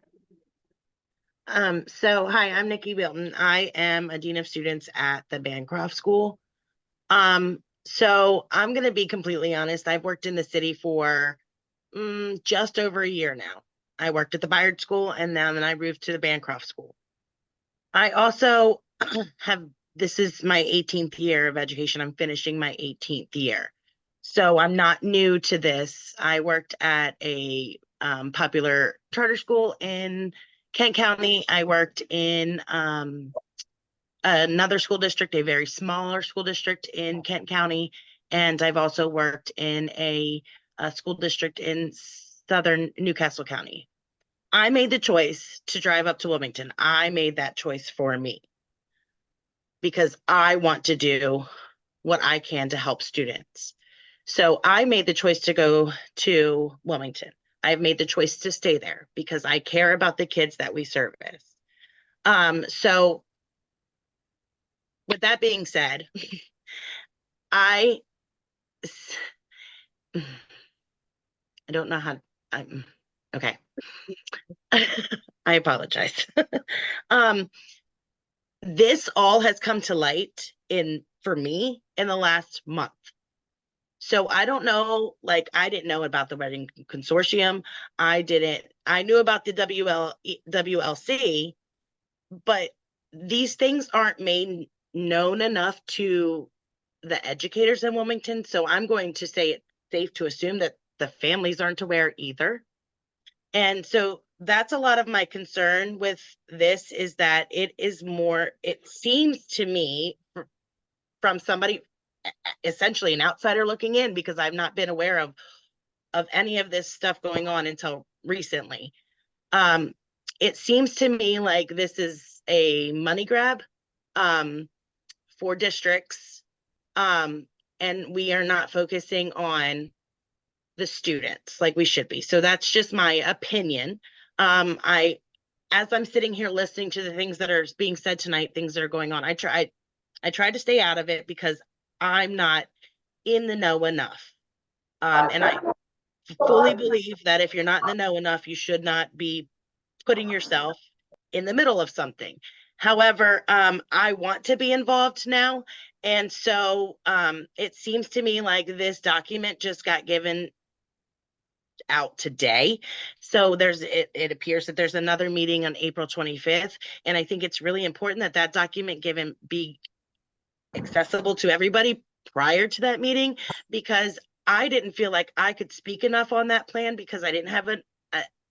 So hi, I'm Nikki Bilton. I am a dean of students at the Bancroft School. So I'm going to be completely honest. I've worked in the city for just over a year now. I worked at the Bayard School and then I moved to the Bancroft School. I also this is my 18th year of education. I'm finishing my 18th year. So I'm not new to this. I worked at a popular charter school in Kent County. I worked in another school district, a very smaller school district in Kent County. And I've also worked in a school district in southern Newcastle County. I made the choice to drive up to Wilmington. I made that choice for me because I want to do what I can to help students. So I made the choice to go to Wilmington. I've made the choice to stay there because I care about the kids that we service. So with that being said, I don't know how I'm okay. I apologize. This all has come to light for me in the last month. So I don't know, like I didn't know about the Redding Consortium. I knew about the WLC, but these things aren't made known enough to the educators in Wilmington. So I'm going to say it's safe to assume that the families aren't aware either. And so that's a lot of my concern with this is that it seems to me from somebody, essentially an outsider looking in, because I've not been aware of any of this stuff going on until recently. It seems to me like this is a money grab for districts, and we are not focusing on the students like we should be. So that's just my opinion. As I'm sitting here listening to the things that are being said tonight, things that are going on, I tried to stay out of it because I'm not in the know enough. And I fully believe that if you're not in the know enough, you should not be putting yourself in the middle of something. However, I want to be involved now. And so it seems to me like this document just got given out today. So it appears that there's another meeting on April 25th. And I think it's really important that that document be accessible to everybody prior to that meeting, because I didn't feel like I could speak enough on that plan because I didn't have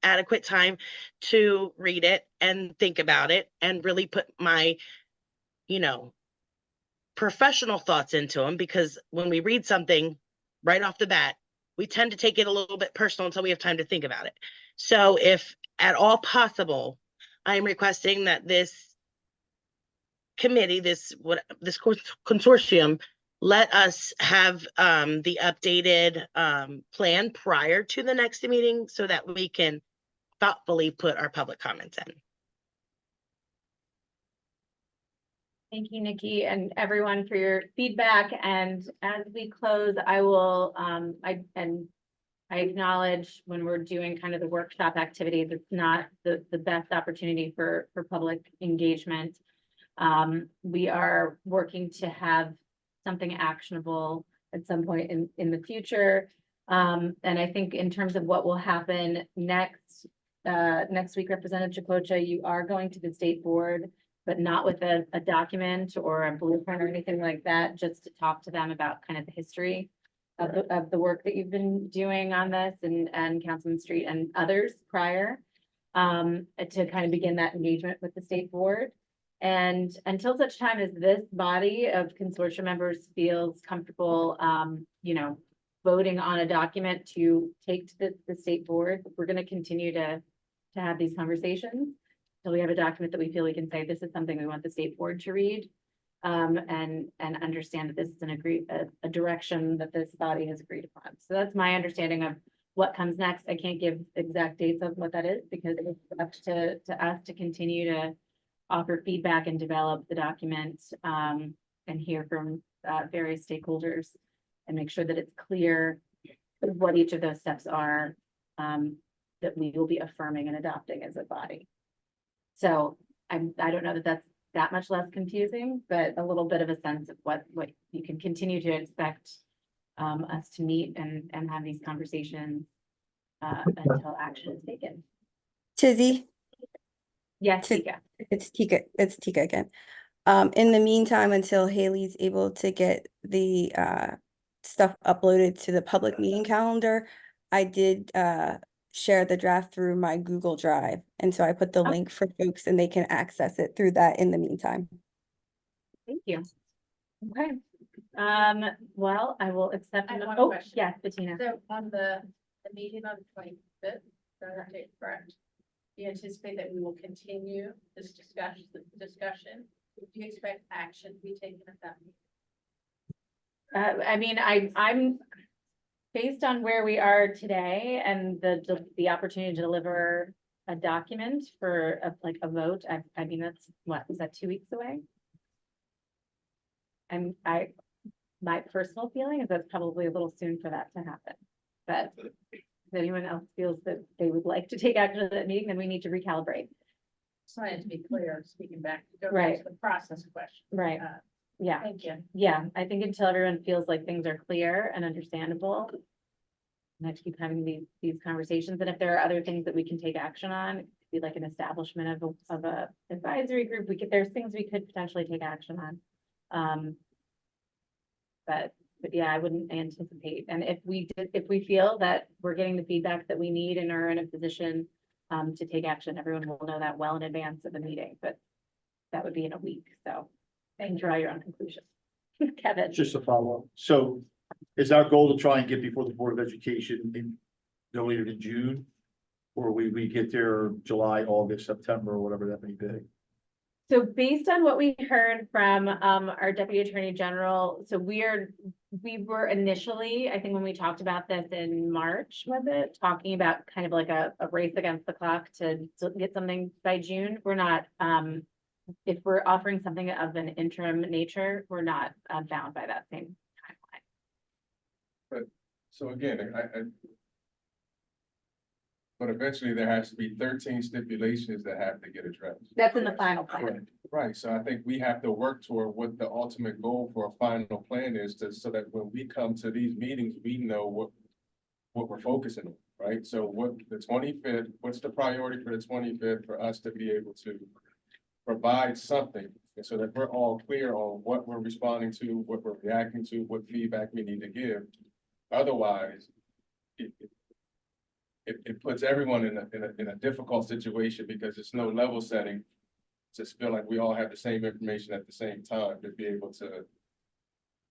adequate time to read it and think about it and really put my, you know, professional thoughts into them, because when we read something right off the bat, we tend to take it a little bit personal until we have time to think about it. So if at all possible, I am requesting that this committee, this consortium, let us have the updated plan prior to the next meeting so that we can thoughtfully put our public comments in. Thank you, Nikki, and everyone for your feedback. And as we close, I will, I acknowledge when we're doing kind of the workshop activities, it's not the best opportunity for public engagement. We are working to have something actionable at some point in the future. And I think in terms of what will happen next week, Representative Chakotcha, you are going to the state board, but not with a document or a blueprint or anything like that, just to talk to them about kind of the history of the work that you've been doing on this and Councilman Street and others prior, to kind of begin that engagement with the state board. And until such time as this body of consortium members feels comfortable, you know, voting on a document to take to the state board, we're going to continue to have these conversations until we have a document that we feel we can say, this is something we want the state board to read, and understand that this is a direction that this body has agreed upon. So that's my understanding of what comes next. I can't give exact dates of what that is because it's up to us to continue to offer feedback and develop the document, and hear from various stakeholders and make sure that it's clear what each of those steps are, that we will be affirming and adopting as a body. So I don't know that that's that much less confusing, but a little bit of a sense of what you can continue to expect us to meet and have these conversations until action is taken. Tizzy, Yes, Tika. it's Tika again. In the meantime, until Haley's able to get the stuff uploaded to the public meeting calendar, I did share the draft through my Google Drive. And so I put the link for folks and they can access it through that in the meantime. Thank you. Okay. Well, I will accept. I have one Oh, question. yes, Bettina. So on the meeting on the 25th, correct? Do you anticipate that we will continue this discussion? Do you expect action to be taken at that meeting? I mean, I'm based on where we are today and the opportunity to deliver a document for a vote. I mean, that's what, is that 2 weeks away? And my personal feeling is that's probably a little soon for that to happen. But if anyone else feels that they would like to take action at that meeting, then we need to recalibrate. Just wanted to be clear, speaking back, to go back Right. to the process question. Right. Yeah. Thank you. Yeah, I think until everyone feels like things are clear and understandable, and I have to keep having these conversations. And if there are other things that we can take action on, it could be like an establishment of a advisory group. There's things we could potentially take action on. But yeah, I wouldn't anticipate. And if we feel that we're getting the feedback that we need and are in a position to take action, everyone will know that well in advance of the meeting, but that would be in a week. So you can draw your own conclusion. Kevin. Just a follow-up. So is our goal to try and get before the Board of Education in no later than June? Or we get there July, August, September, or whatever that may be? So based on what we heard from our Deputy Attorney General, so we were initially, I think when we talked about this in March, was it, talking about kind of like a race against the clock to get something by June. We're not, if we're offering something of an interim nature, we're not bound by that same timeline. So again, but eventually there has to be 13 stipulations that have to get addressed. That's in the final plan. Right, so I think we have to work toward what the ultimate goal for a final plan is so that when we come to these meetings, we know what we're focusing on, right? So what the 25th, what's the priority for the 25th for us to be able to provide something so that we're all clear on what we're responding to, what we're reacting to, what feedback we need to give. Otherwise, it puts everyone in a difficult situation because it's no level setting. Just feel like we all have the same information at the same time to be able to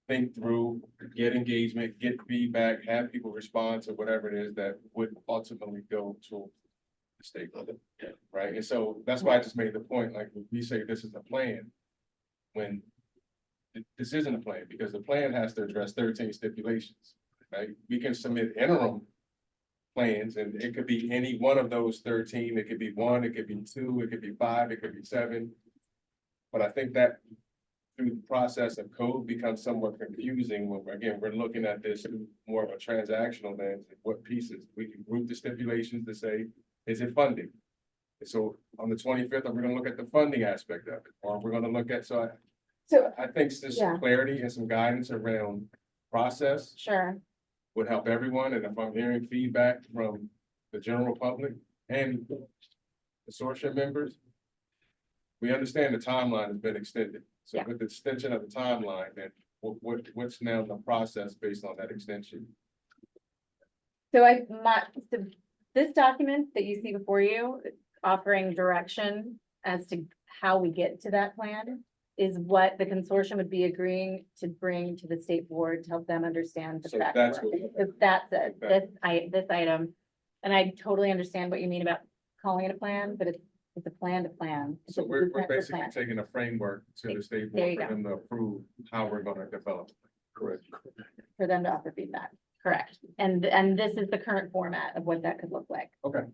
think through, get engagement, get feedback, have people respond to whatever it is that would ultimately go to the stakeholder. Right, and so that's why I just made the point, like, when we say this is a plan, when this isn't a plan, because the plan has to address 13 stipulations, right? We can submit interim plans, and it could be any one of those 13, it could be 1, it could be 2, it could be 5, it could be 7. But I think that through the process of code becomes somewhat confusing when, again, we're looking at this more of a transactional lens, and what pieces, we can group the stipulations to say, is it funding? And so on the 25th, we're gonna look at the funding aspect of it, or we're gonna look at, so I think there's Yeah. some clarity and some guidance around process Sure. would help everyone, and if I'm hearing feedback from the general public and the consortium members, we understand the timeline has been extended. So Yeah. with the extension of the timeline, then what's now the process based on that extension? So so this document that you see before you, offering direction as to how we get to that plan, is what the consortium would be agreeing to bring to the state board to help them understand the So track. that's work. what- If that's it, Okay. this item, and I totally understand what you mean about calling it a plan, but it's a plan to plan. It's So a we're blueprint for basically plan. taking a framework to the state There board you for go. them to approve how we're gonna develop. Correct. For them to offer feedback, correct, and this is the current format of what that could look like. Okay.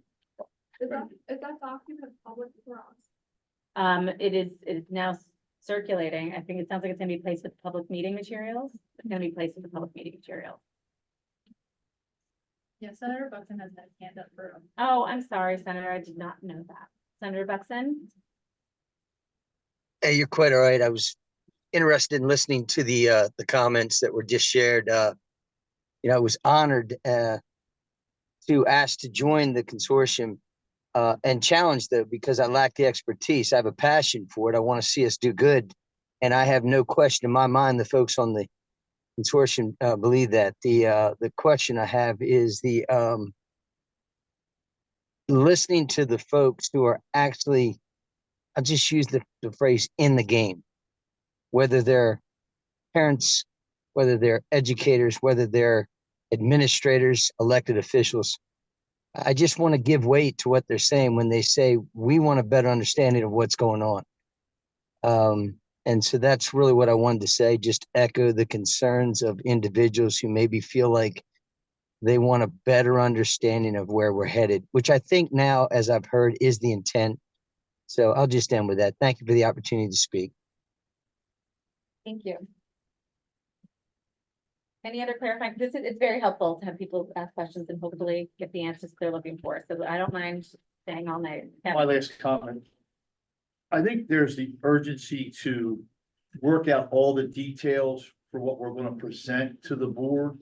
Is that document public for us? It is now circulating. I think it sounds like it's gonna be placed with public meeting materials. It's gonna be placed with the public meeting materials. Yeah, Senator Buxton has that hand up for. Oh, I'm sorry, Senator, I did not know that. Senator Buxton? Hey, you're quite all right. I was interested in listening to the comments that were just shared. I was honored to ask to join the consortium and challenged though, because I lack the expertise. I have a passion for it. I want to see us do good. And I have no question in my mind, the folks on the consortium believe that. The question I have is listening to the folks who are actually, I'll just use the phrase, in the game, whether they're parents, whether they're educators, whether they're administrators, elected officials. I just want to give weight to what they're saying when they say we want a better understanding of what's going on. And so that's really what I wanted to say, just echo the concerns of individuals who maybe feel like they want a better understanding of where we're headed, which I think now, as I've heard, is the intent. So I'll just end with that. Thank you for the opportunity to speak. Thank you. Any other clarifying? It's very helpful to have people ask questions and hopefully get the answers they're looking for. So I don't mind staying all night. My last comment. I think there's the urgency to work out all the details for what we're going to present to the board.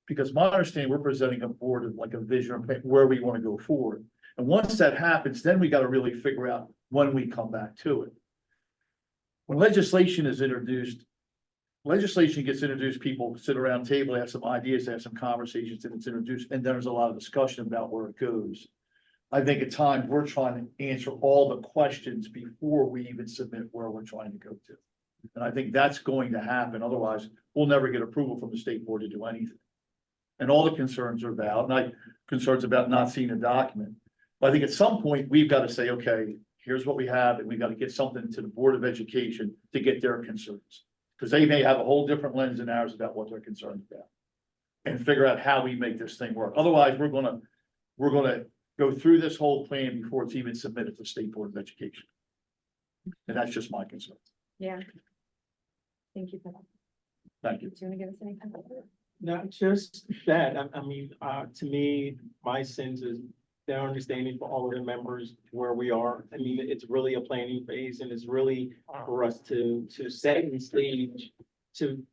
Because my understanding, we're presenting a board of like a vision of where we want to go forward. And once that happens, then we got to really figure out when we come back to it. When legislation is introduced, legislation gets introduced, people sit around the table, have some ideas, have some conversations, and it's introduced, and there's a lot of discussion about where it goes. I think at times we're trying to answer all the questions before we even submit where we're trying to go to. And I think that's going to happen. Otherwise, we'll never get approval from the state board to do anything. And all the concerns are about, not concerns about not seeing a document. But I think at some point, we've got to say, okay, here's what we have, and we've got to get something to the Board of Education to get their concerns. Because they may have a whole different lens than ours about what they're concerned about. And figure out how we make this thing work. Otherwise, we're gonna go through this whole plan before it's even submitted to the State Board of Education. And that's just my concern. Yeah. Thank you for that. Thank you. Do you want to give us any kind of? Not just that, I mean, to me, my sense is their understanding for all of the members where we are. I mean, it's really a planning phase, and it's really for us to set the stage to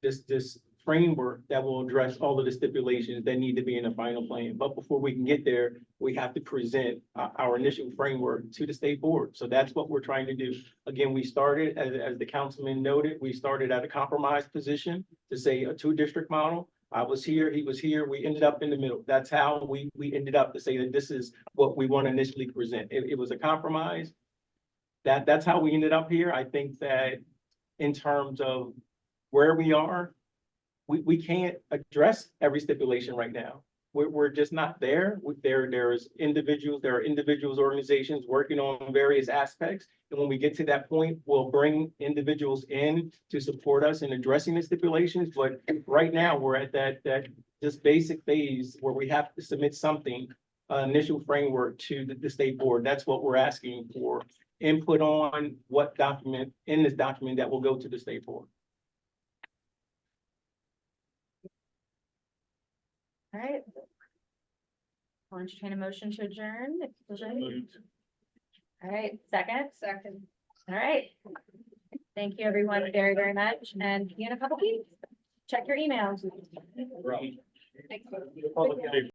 this framework that will address all of the stipulations that need to be in the final plan. But before we can get there, we have to present our initial framework to the state board. So that's what we're trying to do. Again, we started, as the councilman noted, we started at a compromise position to say a 2-district model. I was here, he was here, we ended up in the middle. That's how we ended up to say that this is what we want to initially present. It was a compromise. That's how we ended up here. I think that in terms of where we are, we can't address every stipulation right now. We're just not there. There are individuals, organizations working on various aspects. And when we get to that point, we'll bring individuals in to support us in addressing the stipulations. But right now, we're at that just basic phase where we have to submit something, initial framework to the state board. That's what we're asking for input on, what document in this document that will go to the state board. All right. I'll entertain a motion to adjourn. If there's any. All right, second? Second. All right. Thank you, everyone, very, very much. And see you in a couple weeks. Check your emails.